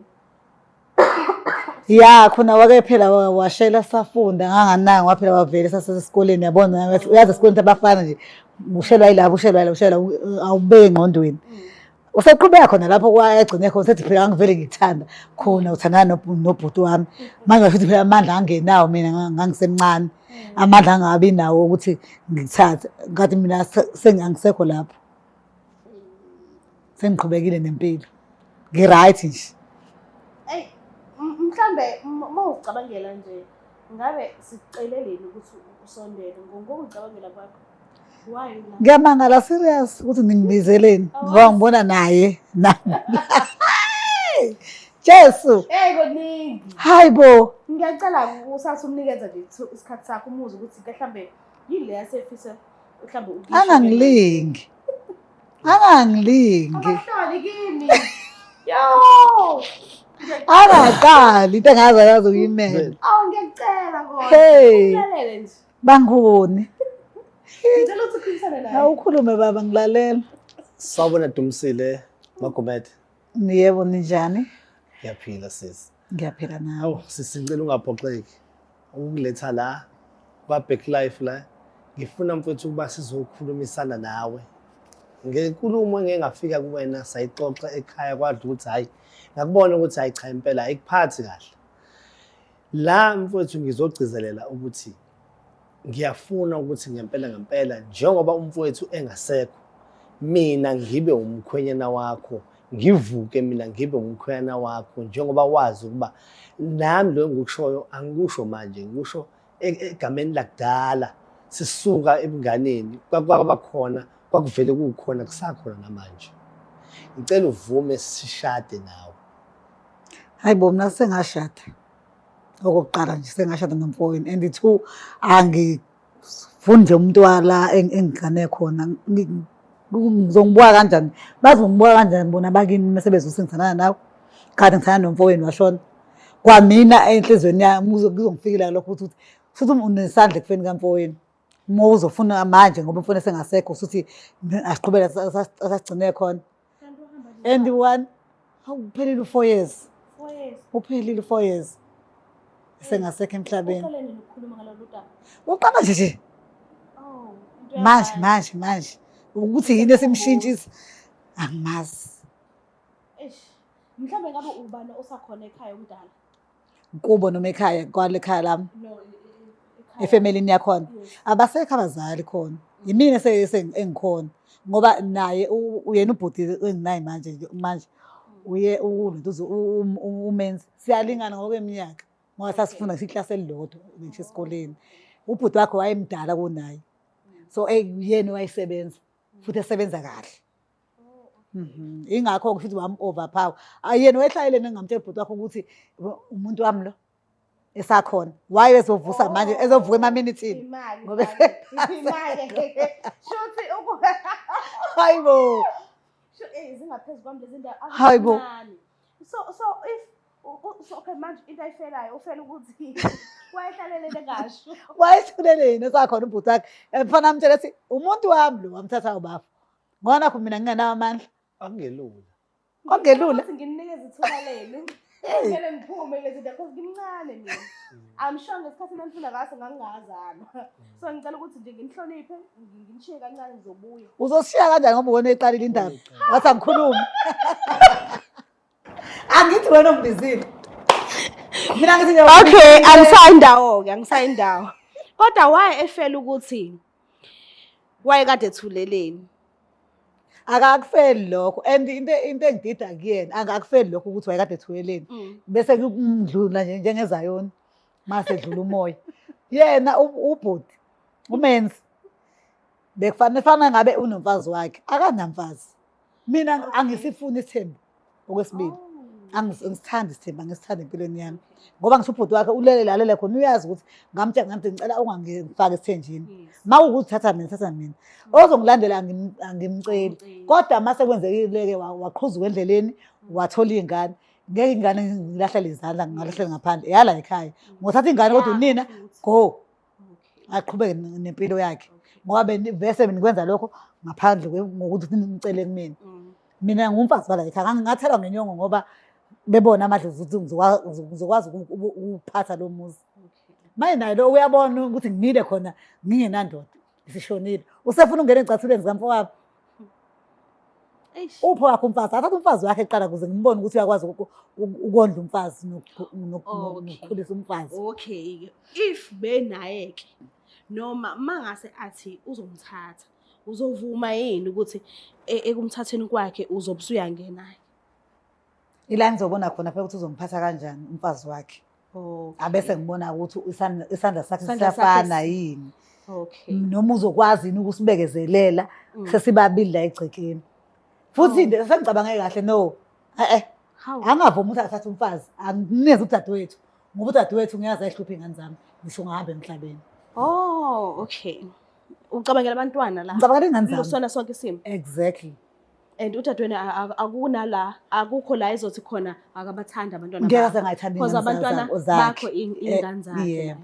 Ya khona wake phela washela safunda ngangananga waphela wavele sasesikoleni yabona uyazi esikoleni abafana nje ushelwa yilabo awubeke engqondweni. Useqhubeka khona lapho kwayagcine khona sethi phela ngivele ngikuthanda khona uthandana nobhuti wami. Manje futhi phela amandla angenawo mina ngangisemncane. Amandla angabi nawo ukuthi ngikuthathe. Ngathi mina sengisekho lapho. Sengiqhubekile nempilo. Ngiright nje. Mhlambe mawucabangela nje ngabe siceleleni ukuthi usondele ngokucabangela kwakho. Why la? Ngiyamangala serious ukuthi ningibizeleni ngoba ngibona naye. Jesu. Koningi. Hayi bo. Ngiyacela usase umnikeza nje isikhathi sakho umuze ukuthi mhlawumbe yile yasefisa mhlawumbe ukisho. Angangilingi. Abahlali kimi. Yo! Angaqali into engazayazi ukuyimela. Awu ngiyacela kodwa. Hey. Ulalele nje. Bangoni. Ngicela ukuthi ukhulumisane naye. Awukhulume baba ngilalela. Sawubona Dumisile, Magomede. Yebo ninjani? Ngiyaphila sisi. Ngiyaphila nawe. Hawu sisicela ungaphoxeki. Ukuletha la kwa-Back Life la. Ngifuna mfowethu ukuba sizokhulumisana nawe. Ngenkulumo engeke ngafika kuwena sayixoxa ekhaya kwadla ukuthi hayi ngakubona ukuthi hayi cha impela ayikuphathi kahle. La mfowethu ngizogcizelela ukuthi ngiyafuna ukuthi ngempela njengoba umfowethu engasekho mina ngibe umkhwenyana wakho, ngivuke mina ngibe umkhwenyana wakho njengoba wazi ukuba nami lo engikushoyo angikusho manje ngikusho egameni lakudala sisuka ebunganeni kwaba khona kwakuvele kukhona kusakhona namanje. Ngicela uvume sishade nawe. Hayi bo mina sengashada. Okokuqala nje sengashada nomfowenu and two angifuni nje umuntu wala engigane khona ngizongibuka kanjani bazongibuka kanjani bona bakini mesebenza usengithana nawe kanti ngithana nomfowenu washona kwamina enhlizweni yami kuzongifikela lokho ukuthi futhi unesandla ekufeni kamfowenu uma uzofuna manje ngoba umfowenu sengasekho ukuthi asiqhubele asagcine khona and one uphelile 4 years. 4 years. Uphelile 4 years. Sengasekho emhlabeni. Uqalene nokukhuluma ngalolu daba. Uqala nje. Oh, Manje. Ukuthi yini esimshintshisa angimazi. Mhlawumbe ngabe ubani osakhona ekhaya umdala? Kubo noma ekhaya kwale ekhaya lami No, ekhaya. efamilini yakhona. Abasekho abazali khona. Yimina engikhona ngoba naye uyena ubhuti enginayi manje uye ulento umenzi siyalingana ngokweminyaka ngoba sasifunda iklasi elilodwa ngisho esikoleni. Ubhuti wakhe wayemdala kunaye. So yena wayisebenza futhi esebenza kahle. Ingakho kusho ukuthi wami overpower. Ayena wehlayele ngingamtshela ubhuti wakho ukuthi umuntu wami lo esakhona. Waye ezovusa manje ezovuka emaminithini. Ngoba imali. Shothi Hayibo. Zingaphezulu kwami lezi ndawo. Hayibo. So if okay manje into ayifelayo ufela ukuthi wayehlalele ngasho. Wayethuleleni esakhona ubhuti wakhe. Mfana amtshela ethi umuntu wami lo wamthatha ubaba. Ngona ku mina ngingenawo amandla. Akungelula. Kongelula. Ukuthi nginikeze ithuba lenu. Ngeke ngiphume lezi ndawo because ngimncane mina. I'm sure ngesikhathi nanifuna ngaso ngangingazana. So ngicela ukuthi nje nginihloniphe, nginishiye kancane ngizobuya. Uzoshiya kanjani ngoba ubone eqalile indaba? Wathi angikhulumi. Angithi wena ungibizile. Mina ngithi Okay, angisayindawo. Kodwa waye efela ukuthi waye kade ethuleleni. akakufeli lokho and into engidida kuyena angakufeli lokho ukuthi wayekade ethuleleni bese kumdlula nje njengezayoni mase edlula umoya yena ubhuti umenzi bekufanele ngabe unomfazi wakhe akanamfazi mina angisifuni isithembu okwesibili angisithanda isithembu ngisithanda empilweni yami ngoba ngisho ubhuti wakhe ulele khona uyazi ukuthi ngamtshela ngathi ngicela ungangifaki esithenjini mawukuthi thatha mina ozongilandela angimceli kodwa mase kwenzekile waqhuzuka endleleni wathola ingane ngeke ingane ngilahla izandla ngalahla ngaphandle yala ekhaya ngothatha ingane kodwa unina go aqhubeke nempilo yakhe ngoba bese nikwenza lokho ngaphandle ngokuthi ngicele kumina mina ngumfazi bala ekhaya ngingathelwa ngenyongo ngoba bebona amadle ukuthi ngizokwazi ukuphatha lo muzi manje naye lo uyabona ukuthi ngimile khona ngingenandoda isishonile usefuna ungena ecathuleni zikamfowabo upho wakho umfazi athatha umfazi wakhe eqala ukuze ngimbone ukuthi uyakwazi ukondla umfazi nokukhulisa umfazi. Okay, if benayeke noma mangase athi uzomthatha uzovuma yini ukuthi ekumthatheni kwakhe uzobusuyangena ila ngizobona khona phela ukuthi uzomphatha kanjani umfazi wakhe abese ngibona ukuthi isandla sakhe siyafana yini noma uzokwazi yini ukusibekezelela sesibabili la egcekeni futhi into sengicabange kahle no Hawu. Angavumi ukuthi athathe umfazi angineze udadewethu ngoba udadewethu ngiyazi ayihluphe iy'ngane zami ngisho ngahamba emhlabeni. Oh, okay. Ucabangela abantwana la. Ngicabangela iy'ngane zami. Lusona sonke isimo. Exactly. And udadewenu akunala akukho la ezothi khona akabathanda abantwana Ngeke aze ngayithanda because iy'ngane abantwana zakhe. bakho iy'ngane zakhe. Yebo.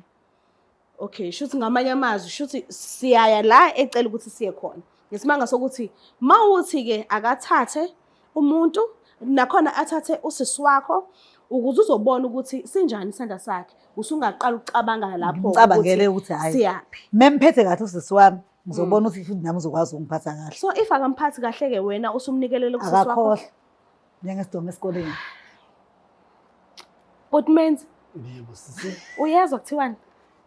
Okay, shuthi ngamanye amazwi shuthi siyaya la ecela ukuthi siye khona. Ngesimanga sokuthi mawuthi ke akathathe umuntu nakhona athathe usisi wakho ukuze uzobona ukuthi sinjani isandla sakhe. Usungaqala ukucabanga lapho Ngicabangele ukuthi hayi. siyaphi. Memphethe kahle usisi wami ngizobona ukuthi futhi nami uzokwazi ukungiphatha kahle. So if akamphathi kahle ke wena usumnikelele kusisi wakho. Akakhohle. Njengesidongo esikoleni. But men's Yebo sisi. uyezwa kuthiwani?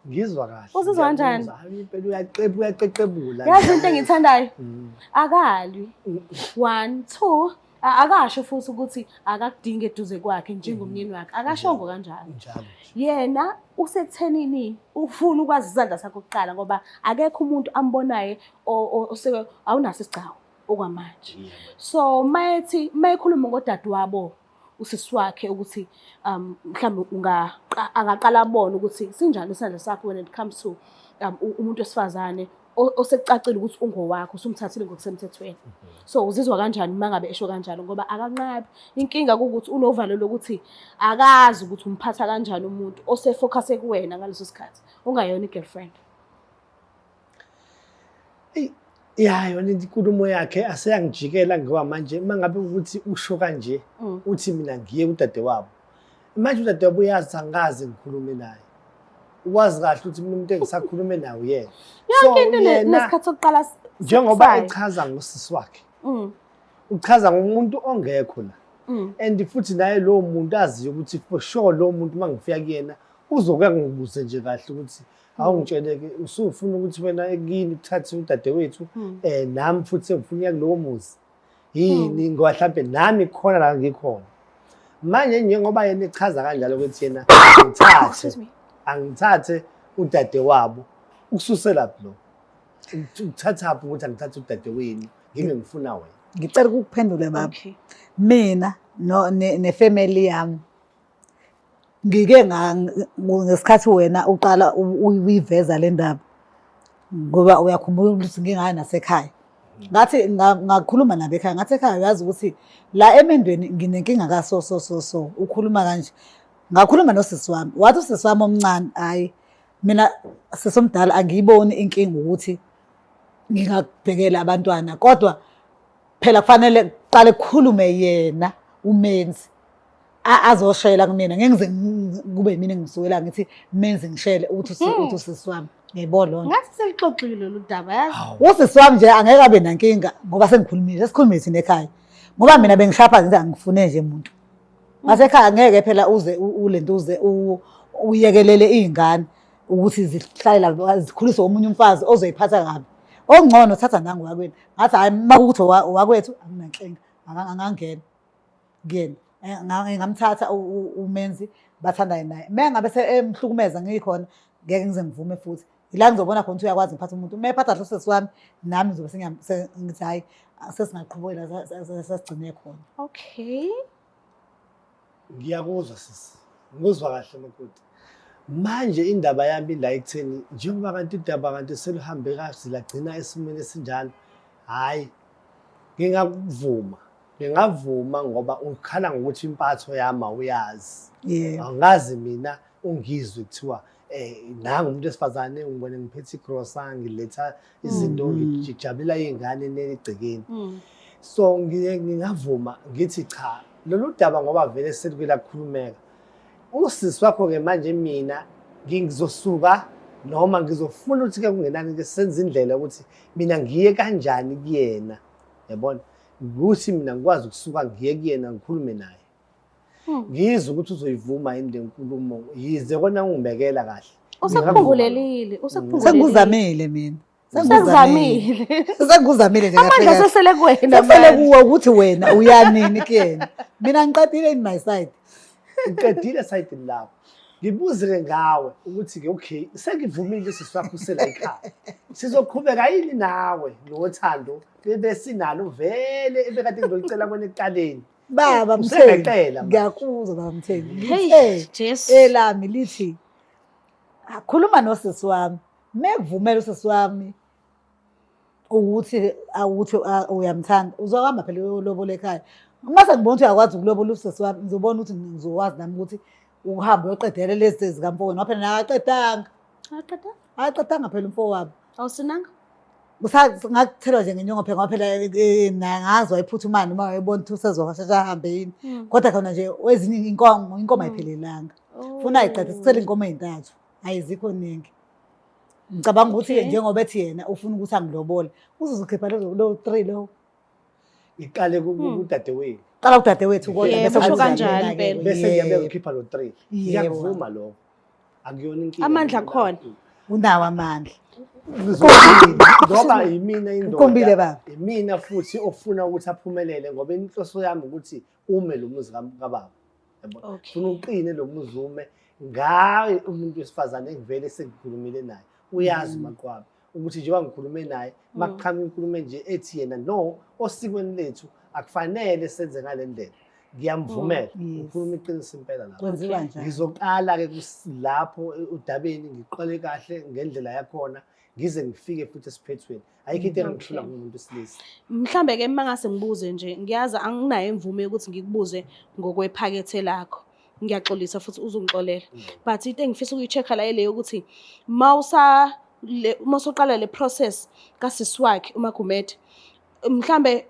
Ngizwa kahle. Uzizwa kanjani? Hayi impela uyaqeqebula. Yazi into engiyithandayo? Mm. Akalwi. 1 2 akasho futhi ukuthi akakudinga eduze kwakhe njengomnyeni wakhe. Akashongo kanjalo. Njalo. Yena usekuthenini ufuna ukwazi izandla sakhe oqala ngoba akekho umuntu ambonaye oseke awunaso isigcawu okwamanje. Yebo. So mayekhuluma ngodadewabo usisi wakhe ukuthi mhlawumbe angaqala abone ukuthi sinjani isandla sakho when it comes to umuntu wesifazane osekucacile ukuthi ungowakho usumthathile ngokusemthethweni. So uzizwa kanjani mangabe esho kanjalo ngoba akanqabi. Inkinga ukuthi unovalo lokuthi akazi ukuthi umphatha kanjani umuntu osefocuse kuwena ngaleso sikhathi ungayona igirlfriend. Ya yona inkulumo yakhe aseyangijikela ngoba manje mangabe ukuthi usho kanje uthi mina ngiye kudadewabo. Manje udadewabo uyazi angazi ngikhulume naye. Ukwazi kahle ukuthi mina umuntu engisakhulume nawe uyena. Yonke into nesikhathi sokuqala njengoba echaza ngosisi wakhe. Uchaza ngomuntu ongekho la. And futhi naye lo muntu aziyo ukuthi for sure lo muntu mangifika kuyena uzoke ngibuze nje kahle ukuthi awungitsheleke usufuna ukuthi wena ekini uthathe udadewethu nami futhi ngifuna kulowo muzi. Yini ngoba mhlambe nami khona la ngikhona. Manje njengoba yena echaza kanjalo ukuthi yena angithathe udadewabo ukususela lo. Uthatha phi ukuthi angithathe udadewenu ngime ngifuna wena. Ngicela ukuphendula baba. Mina nefamily yami ngike ngesikhathi wena uqala uyiveza le ndaba ngoba uyakhumbula ukuthi ngingaya nasekhaya. Ngathi ngakhuluma nabo ekhaya ngathi ekhaya uyazi ukuthi la emendweni nginenkinga kaso ukhuluma kanje. Ngakhuluma nosisi wami wathi usisi wami omncane hayi mina sesomdala angiyiboni inkinga ukuthi ngingabhekela abantwana kodwa phela kufanele kuqale kukhulume yena umenzi azoshayela kumina ngeke ngize kube mina engisuwela ngithi menzi ngishele ukuthi usisi wami ngiyibona lonto ngathi selixoxile lolu daba yazi usisi wami nje angeke abe nankinga ngoba sengikhulumile sikhulume thina ekhaya ngoba mina bengishapha ngithi angifune nje umuntu ngasekhaya ngeke phela uze ulento uze uyekelele izingane ukuthi zihlale la zikhuliswe umunye umfazi ozoyiphatha kabi ongcono thatha nangu wakwethu ngathi hayi makuthi wakwethu anginankinga angangena kuyena ngamthatha umenzi bathandayo naye mengabe emhlukumeza ngikhona ngeke ngize ngivume futhi ila ngizobona khona ukuthi uyakwazi ngiphatha umuntu mayephatha lo sisi wami nami ngizobe ngithi hayi sesingaqhubukela sasigcine khona. Okay, Ngiyakuzwa sisi. Ngizwa kahle makoti. Manje indaba yami la ekutheni njengoba kanti indaba kanti selihambe kahle lagcina esimeni esinjalo. Hayi. Ngingavuma ngoba ukhala ngokuthi impatho yami awuyazi. Yebo. Angazi mina ungizwe kuthiwa nanga umuntu esifazane ngibone ngiphethe igrosa ngiletha izinto ngijabulela izingane negcekeni. So ngingavuma ngithi cha lolu daba ngoba vele selikwela kukhulumeka. Usisi wakho ke manje mina ngizosuka noma ngizofuna ukuthi ke kungenani ke senze indlela ukuthi mina ngiye kanjani kuyena. Yabona? Ukuthi mina ngikwazi ukusuka ngiye kuyena ngikhulume naye. Ngizwe ukuthi uzoyivuma yini le nkulumo yize kona ngibekela kahle. Usakhungulelile, Senguzamile mina. Senguzamile. Senguzamile nje Amandla kahle. sesele kuwena. Sesele kuwe ukuthi wena uyanini kuyena. Mina ngiqedile in my side. Ngiqedile side lapho. Ngibuzile ngawe ukuthi ke okay sengivumile siswakho sela ekhaya. Sizoqhubeka yini nawe nothando bese sinalo vele ebekade ngizolicela kwena ekuqaleni. Baba Usengecela Mthembu, manje. ngiyakuzwa Baba Mthembu. Hey, Ngithe Jesu. elami lithi khuluma nosisi wami. Mekuvumela usisi wami ukuthi uyamthanda, uzohamba phela uyolobola ekhaya. Uma sengibona ukuthi uyakwazi ukulobola usisi wami, ngizobona ukuthi ngizokwazi nami ukuthi uhambe uyoqedela lezi zikamfowenu. Ngoba phela naye akaqedanga. Aqeda? Akaqedanga phela umfowabo. Awusinanga? Ngakuthelwa nje ngenyongo phela ngoba phela ngazi wayephuthumani uma wayebona ukuthi usezokashesha ahambe yini. Kodwa khona nje wezinye inkomo ayiphelelanga. Funa ayiqede sicela inkomo ey'ntathu. Ayizikho ningi. Ngicabanga ukuthi njengoba ethi yena ufuna ukuthi angilobole. Uzokhipha lo 3 lo. Iqale kudadewethu. Qala udadewethu kodwa Yebo, bese kusho kuzoba kanjalo yena-ke. impela. Bese ngiyabe ngikhipha lo 3. Yebo. Ngiyakuvuma lokho. Akuyona inkinga. Amandla akhona. Unawo amandla. Ngoba yimina indoda. Ukombile baba. Yimina futhi ofuna ukuthi aphumelele ngoba inhloso yami ukuthi ume lo muzi kababa. Yabo. Okay. Funa uqine lo muzi ume ngaye umuntu wesifazane engivele sengikhulumile naye. Uyazi maqwaba ukuthi njengoba ngikhulume naye makuqhamuka inkulumo nje ethi yena no osikweni lethu akufanele senze ngale ndlela. Ngiyamvumela. Ukhuluma iqiniso impela lapho. Kwenziwa njalo. Ngizoqala ke lapho udabeni ngiqale kahle ngendlela yakhona ngize ngifike futhi esiphethweni. Ayikho into engishula ngumuntu wesilisa. Mhlambe ke mangase ngibuze nje, ngiyazi anginayo imvume ukuthi ngikubuze ngokwephakethe lakho. Ngiyaxolisa futhi uzungixolela. But into engifisa ukuyi-check-a la ile ukuthi mawusoqala le process kasisi wakhe uMagumede, mhlambe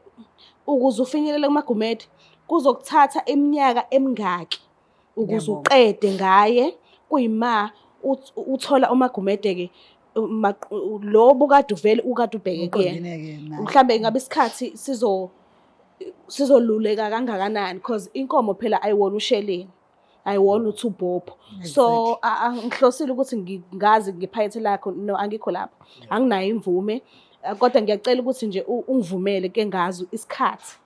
ukuze ufinyelele kuMagumede kuzokuthatha iminyaka emingaki ukuze uqede ngaye kuyima uthola uMagumede ke lo bukade uvele ukade ubheke kuyena. Mhlambe ngabe isikhathi sizoluleka kangakanani because inkomo phela ayiwona usheleni, ayiwona uthi ubhopho. So angihlosile ukuthi ngazi ngephakethe lakho, no angikho lapho, anginayo imvume. Kodwa ngiyacela ukuthi nje ungivumele ke ngazi isikhathi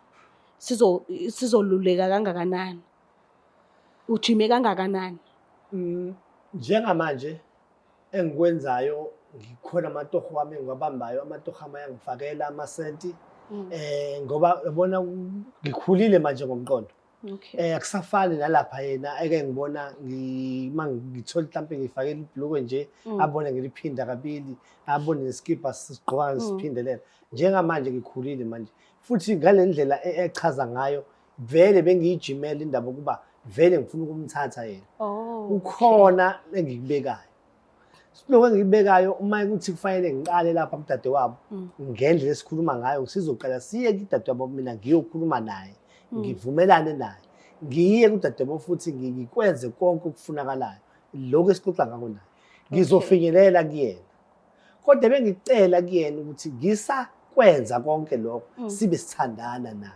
sizoluleka kangakanani, ujime kangakanani. Njengamanje engikwenzayo ngikhona amatoho wami engiwabambayo, amatoho ami ayangifakela amasenti ngoba yabona ngikhulile manje ngomqondo. Akusafani nalapha yena eke ngibona ngithola mhlampe ngifakela ibhlukwe nje abone ngiliphinda kabili, abone neskipa sigqoka siphindelela. Njengamanje ngikhulile manje futhi ngale ndlela echaza ngayo vele bengiyijimela indaba ukuba vele ngifuna ukumthatha yena. Ukhona engikubekayo. Lokho engikubekayo uma ukuthi kufanele ngiqale lapha kudadewabo ngendlela esikhuluma ngayo sizoqala siye kudadewabo mina ngiyokhuluma naye. Ngivumelane naye. Ngiye kudadewabo futhi ngikwenze konke okufunakalayo. Lokho esixoxa ngako naye. Ngizofinyelela kuyena. Kodwa bengicela kuyena ukuthi ngisakwenza konke lokho sibe sithandana naye.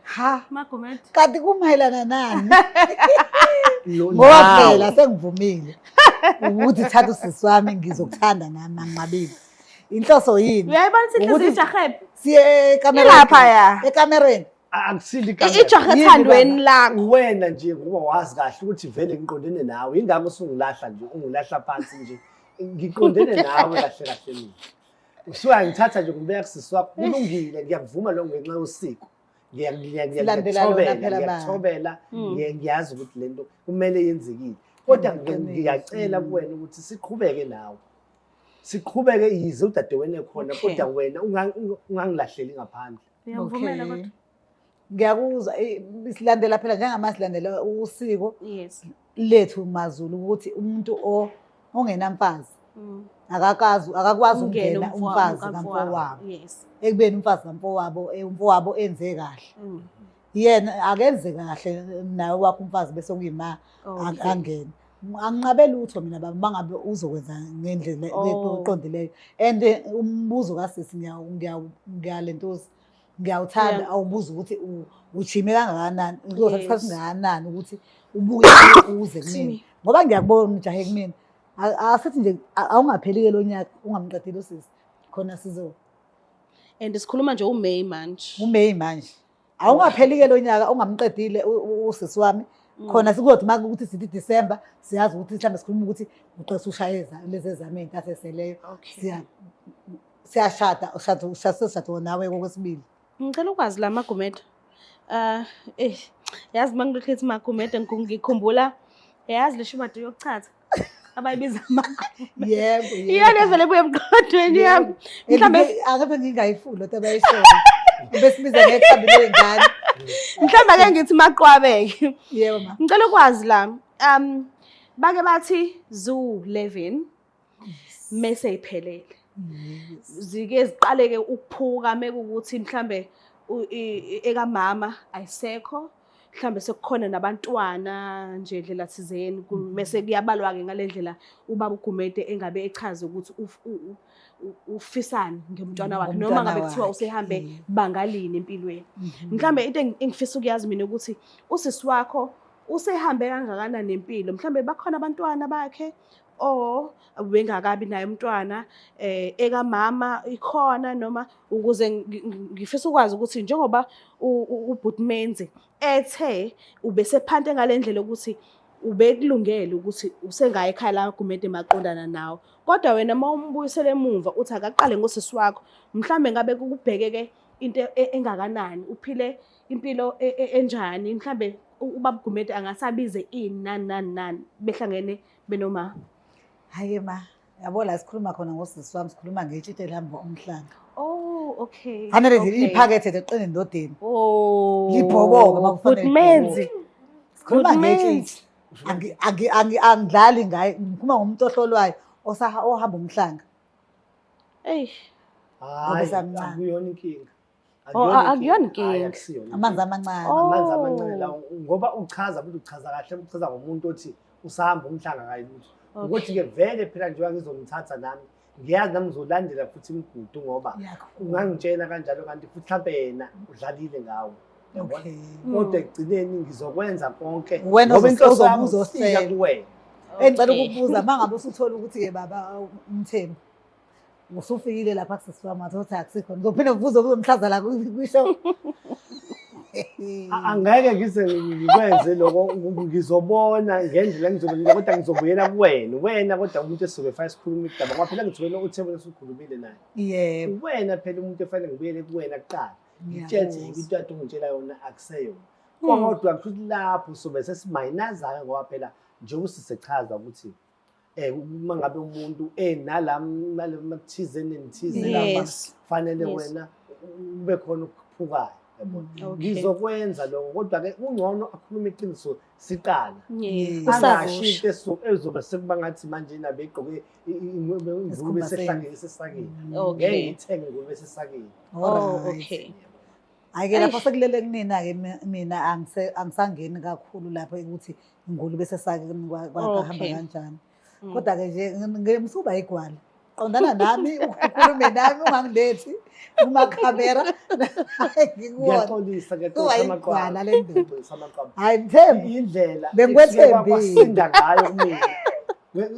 Ha, Magumede. kanti kumayelana nani? Ngoba Ngoba phela sengivumile ukuthi thatha usisi wami ngizokuthanda nami anginqabile. Inhloso yini? Uyayibona ukuthi ijahebe Siye ekamereni. Ilaphaya. Ekamereni. Akusili ijahe ethandweni lakho. Wena nje ngoba wazi kahle ukuthi vele ngiqondene nawe. Ingakho usungilahla nje, ungilahla phansi nje. Ngiqondene nawe kahle kahle mina. Usuka ngithatha nje ngibeka kusisi wakho. Kulungile, ngiyakuvuma lokho ngenxa yosiko. Ngiyakthobela, ngiyazi ukuthi lento kumele yenzekile. Kodwa ngiyacela kuwena ukuthi siqhubeke nawe. Siqhubeke yize udadewenu ekhona kodwa wena ungangilahleli ngaphandle. Uyangivumela kodwa? Ngiyakuzwa silandela phela njengamanje silandela usiko lethu maZulu ukuthi umuntu ongenamfazi akakwazi ukungena umfazi kamfowabo. Ekubeni umfazi kamfowabo umfowabo enze kahle. Yena akenze kahle nawe wakho umfazi bese kuyima angena. Anginqabeli utho mina baba mangabe uzokwenza ngendlela eqondileyo. And umbuzo kasisi ngiyalentosi ngiyawuthanda awubuza ukuthi ujime kangakanani, uzothatha isikhathi singakanani ukuthi ubuye uze kumina. Ngoba ngiyakubona ujahe kumina. Asithi nje awungapheli-ke lo nyaka ungamqedile usisi khona sizo. And sikhuluma nje uMay manje. uMay manje. Awungapheli-ke lo nyaka ungamqedile usisi wami khona sikuthi manje ukuthi sithi December siyazi ukuthi mhlambe sikhuluma ukuthi uqesa ushayeza lezi ezami ey'ntathu eseleyo. Siyashada ushado nawe kokwesibili. Ngicela ukwazi la Magumede. Yazi mangilokhu ethi Magumede ngikhumbula yazi le shumadi yokuchatha abayibiza Magumede. Yebo. Iyona evele ebuye emqondweni yami. Mhlambe Akabe ngingayifuni lo tabayisho. Besibiza ngekhambi lengane. mhlambe ake ngithi maqwabeke. Yebo ma. Ngicela ukwazi la bake bathi zoo 11 mase iphelele. Zike ziqaleke ukuphuka mekuthi mhlambe eka mama ayisekho mhlambe sekukhona nabantwana nje indlela thizeni bese kuyabalwa ke ngalendlela ubaba uGumede engabe echaze ukuthi ufisani ngemntwana wakhe noma ngabe kuthiwa usehambe bangalini empilweni. Mhlambe into engifisa ukuyazi mina ukuthi usisi wakho usehambe kangakanani nempilo mhlambe bakhona abantwana bakhe bengakabi naye umntwana eka mama ikhona noma ukuze ngifisa ukwazi ukuthi njengoba uButmenzi ethe ubesephante ngalendlela ukuthi ubekulungele ukuthi usengaya ekhaya la Gumede maqondana nawe kodwa wena mawumbuyisele emuva uthi akaqale ngosisi wakho mhlambe ngabe kubhekeke into engakanani uphile impilo enjani mhlambe ubaba Gumede angasabize nani behlangene benoma. Hayi ma, yabo la sikhuluma khona ngosisi wami sikhuluma ngetshite lihamba umhlanga. Okay. Fanele iphakethe leqine endodeni. Libhoboka makufanele. Butmenzi. Sikhuluma ngetshite. Angidlali ngaye, ngikhuluma ngomuntu ohlolwayo ohamba umhlanga. Hayi akuyona inkinga. Akuyona inkinga. Amanzi amancane. Amanzi amancane la ngoba uchaza ukuthi uchaza kahle uchaza ngomuntu othi usahamba umhlanga kayilutho. Ukuthi ke vele phela njengoba ngizomthatha nami ngiyazi nami ngizolandela futhi imigudu ngoba ungangitshela kanjalo kanti futhi mhlawumbe yena udlalile ngawo yabona kodwa ekugcineni ngizokwenza konke ngoba inhloso uzofika kuwena engicela ukubuza mangabe usuthola ukuthi ke baba Mthembu usufikile lapha kusisi wami wathi akusikho ngizophinda ngibuze ukuzomhlaza la kwisho. Angeke ngize ngikwenze lokho ngizobona ngendlela engizobe kodwa ngizobuyela wena kodwa umuntu esobe fa isikhuluma igaba ngoba phela ngithobela uThembu lesukhulumile naye. Yebo. Wena phela umuntu efanele ngibuyele kuwena kuqala. Ngitshele into ade ungitshela yona akuseyona. Kodwa kusho lapho sobe sesimayinazayo ngoba phela njengoba sisechaza ukuthi uma ngabe umuntu nalamathize lapha fanele wena ube khona ukuphukayo. Ngizokwenza lokho kodwa ke ungcono akhulume iqiniso siqala usasho ezobe sekuba ngathi manje nabe egqoke ingulube esesakeni ngeke ngithenge ingulube esesakeni. Okay. Ayike lapho sekulele kunina ke mina angisangeni kakhulu lapho ukuthi ingulube esesakeni kwahamba kanjani kodwa ke nje ngimsuba igwala qondana nami ukhulume nami ungangilethi kumakhamera ngiyaxolisa amaqwala le ndoda samaqwala. Hayi Mthembu indlela bengwethembi kwasinda ngayo kumina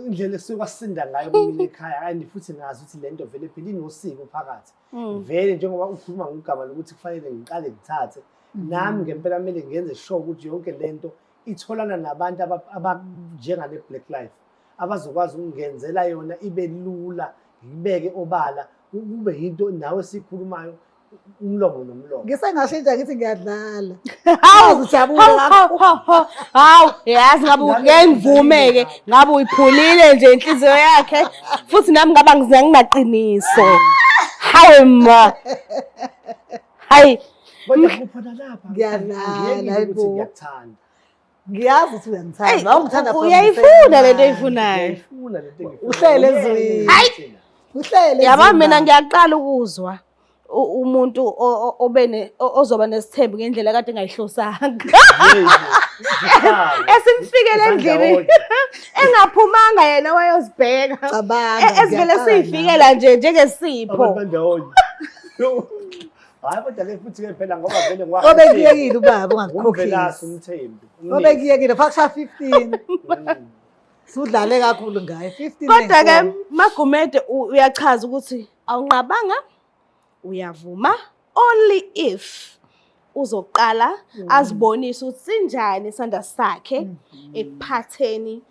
indlela esukwasinda ngayo kumina ekhaya and futhi ngazi ukuthi lento vele phela inosiko phakathi vele njengoba ukhuluma ngigaba lokuthi kufanele ngiqale ngithathe nami ngempela kumele ngenze sure ukuthi yonke lento itholana nabantu abanjengale Black Life abazokwazi ukungenzela yona ibe lula ngibeke obala kube yinto nawe sikhulumayo umlomo nomlomo. Ngisengashintsha ngithi ngiyadlala. Hawu yazi ngabe ngengivumeke ngabe uyiphulile nje inhliziyo yakhe futhi nami ngaba nginaqiniso. Hawe ma. Hayi kodwa kuphona lapha ngiyadlala ukuthi ngiyakuthanda. Ngiyazi ukuthi uyangithanda awungithanda uyayifuna lento oyifunayo. Ngiyayifuna lento engifuna. Uhlele ezweni. Hayi uhlele yaba mina ngiyaqala ukuzwa umuntu ozoba nesithembu ngendlela kade engayihlosanga esimfikele endlini engaphumanga yena wayozibheka esivele siyifikela nje njengesipho. Hayi kodwa ke futhi ke phela ngoba vele obekuyekile ubaba ungakukhokhisi umthembu obekuyekile fakusha 15 sudlale kakhulu ngaye 15. Kodwa ke Magumede uyachaza ukuthi awunqabanga uyavuma only if uzoqala azibonisa ukuthi sinjani isandla sakhe ekuphatheni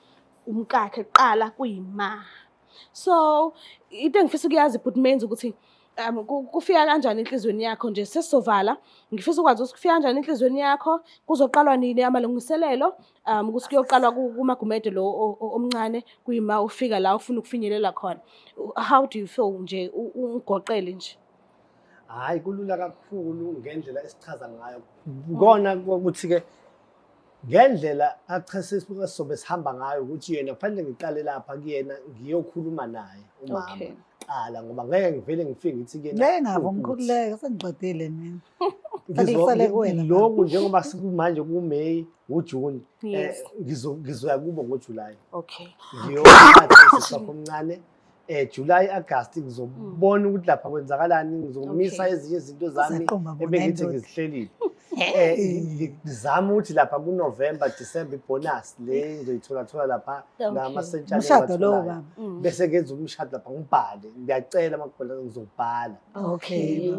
umkakhe kuqala kuyima. So into engifisa ukuyazi Butmenzi ukuthi kufika kanjani enhlizweni yakho nje sesizovala ngifisa ukwazi ukuthi kufika kanjani enhlizweni yakho kuzoqalwa nini amalungiselelo ukuthi kuyoqalwa kumagumede lo omncane kuyima ufika la ufuna ukufinyelela khona how do you feel nje ungigoqele nje Hayi kulula kakhulu ngendlela esichaza ngayo kona ukuthi ke ngendlela achasisa sobe sihamba ngayo ukuthi yena kufanele ngiqale lapha kuyena ngiyokhuluma naye umama qala ngoba ngeke ngivele ngifike ngithi kuyena ngeke ngabo ngikhululeka sengiqedile mina ngisale kuwena lokhu njengoba sikumanje kuMay uJune ngizoya kubo ngoJuly ngiyophatha isifo omncane July August ngizobona ukuthi lapha kwenzakalani ngizomisa ezinye izinto zami ebengithi ngizihlelile ngizama ukuthi lapha kuNovember December ibonus le ngizoyithola lapha namasentshana umshado lo baba bese ngenza umshado lapha ngibhale ngiyacela makubhala ngizobhala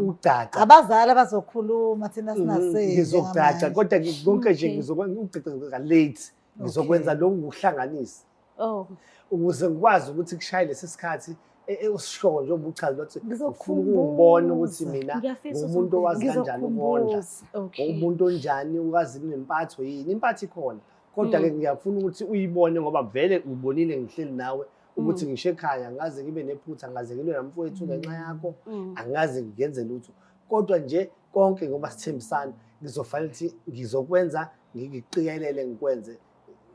ucaca abazali abazokhuluma thina sinasezi ngizocaca kodwa konke nje ngizokwenza late ngizokwenza lokhu ukuhlanganisa ukuze ngikwazi ukuthi kushaye lesikhathi usishoyo njengoba uchaza ukuthi ufuna ukubona ukuthi mina ngumuntu owazi kanjani ukondla umuntu onjani uwazi nempatho yini impatho ikhona kodwa ke ngiyafuna ukuthi uyibone ngoba vele ubonile ngihleli nawe ukuthi ngisho ekhaya ngaze ngibe nephutha ngaze ngilwe namfowethu ngenxa yakho angaze ngiyenze lutho kodwa nje konke ngoba sithembisana ngizofanele ukuthi ngizokwenza ngiqikelele ngikwenze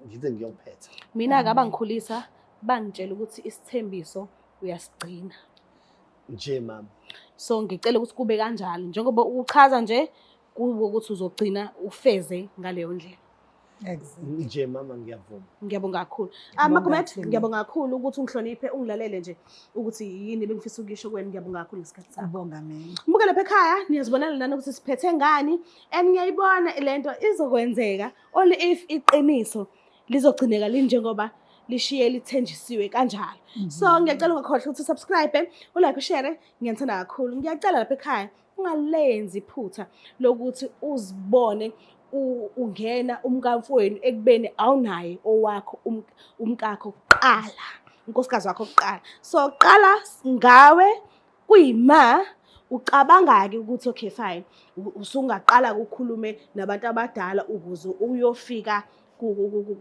ngize ngiyophetha mina ke abangikhulisa bangitshela ukuthi isithembiso uyasigcina nje mama so ngicela ukuthi kube kanjalo njengoba uchaza nje kube ukuthi uzogcina ufeze ngaleyo ndlela nje mama ngiyavuma ngiyabonga kakhulu Magumede ngiyabonga kakhulu ukuthi ungihloniphe ungilalele nje ukuthi yini bengifisa ukisho kuwena ngiyabonga kakhulu ngesikhathi sakho ngibonga mina mbuke lapha ekhaya niyazibonela nani ukuthi siphethe ngani and ngiyayibona lento izokwenzeka only if iqiniso lizogcineka linjengoba lishiye lithenjisiwe kanjalo so ngiyacela ungakhohlwa ukuthi subscribe ulike ushare ngiyithanda kakhulu ngiyacela lapha ekhaya ungalenzi iphutha lokuthi uzibone ungena umkamfowenu ekubeni awunaye owakho umkakho kuqala unkosikazi wakho kuqala so qala ngawe kuyima ucabanga-ke ukuthi okay fine usungaqala ukukhulume nabantu abadala ukuze uyofika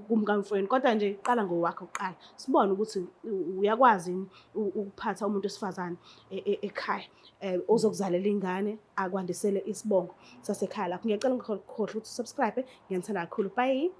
kumkamfowenu kodwa nje qala ngowakho uqala sibone ukuthi uyakwazi ukuphatha umuntu wesifazane ekhaya ozokuzalela ingane akwandisele isibongo sasekhaya lapho ngiyacela ungakhohlwa ukuthi subscribe ngiyithanda kakhulu bye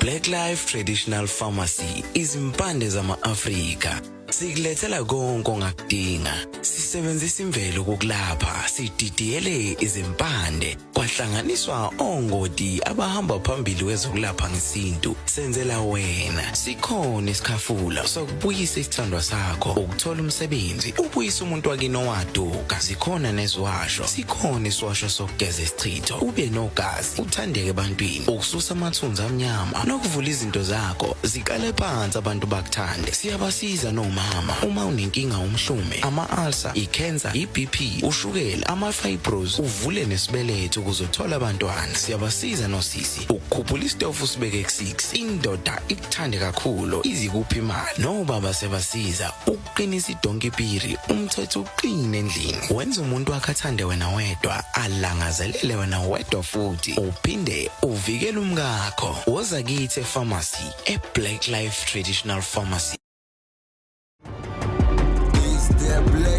Black Life Traditional Pharmacy izimpande zama-Afrika sikulethela konke ongakudinga sisebenzisa imvelo kokulapha sididiyele izimpande kwahlanganiswa ongoti abahamba phambili wezokulapha ngesintu senzela wena sikhona isikhafula sokubuyisa isithandwa sakho ukuthola umsebenzi ubuyisa umuntu wakini owaduka sikhona neziwasho sikhona isiwasho sokugeza isichitho ube nogazi uthandeke ebantwini ukususa amathunzi amnyama nokuvula izinto zakho zikale phansi abantu bakuthande siyabasiza nomama uma unenkinga umhlume ama-ulcer i-cancer i-BP ushukela ama-fibros uvule nesibeletho ukuzothola abantwana siyabasiza nosisi ukukhuphula isitofu sibeke ku6 indoda ikuthande kakhulu izikuphi imali nobaba sebasiza ukuqinisa idonkipiri umthetho uqine endlini wenza umuntu wakhe athande wena wedwa alangazelele wena wedwa futhi uphinde uvikele umkakho woza kithi epharmacy eBlack Life Traditional Pharmacy. Black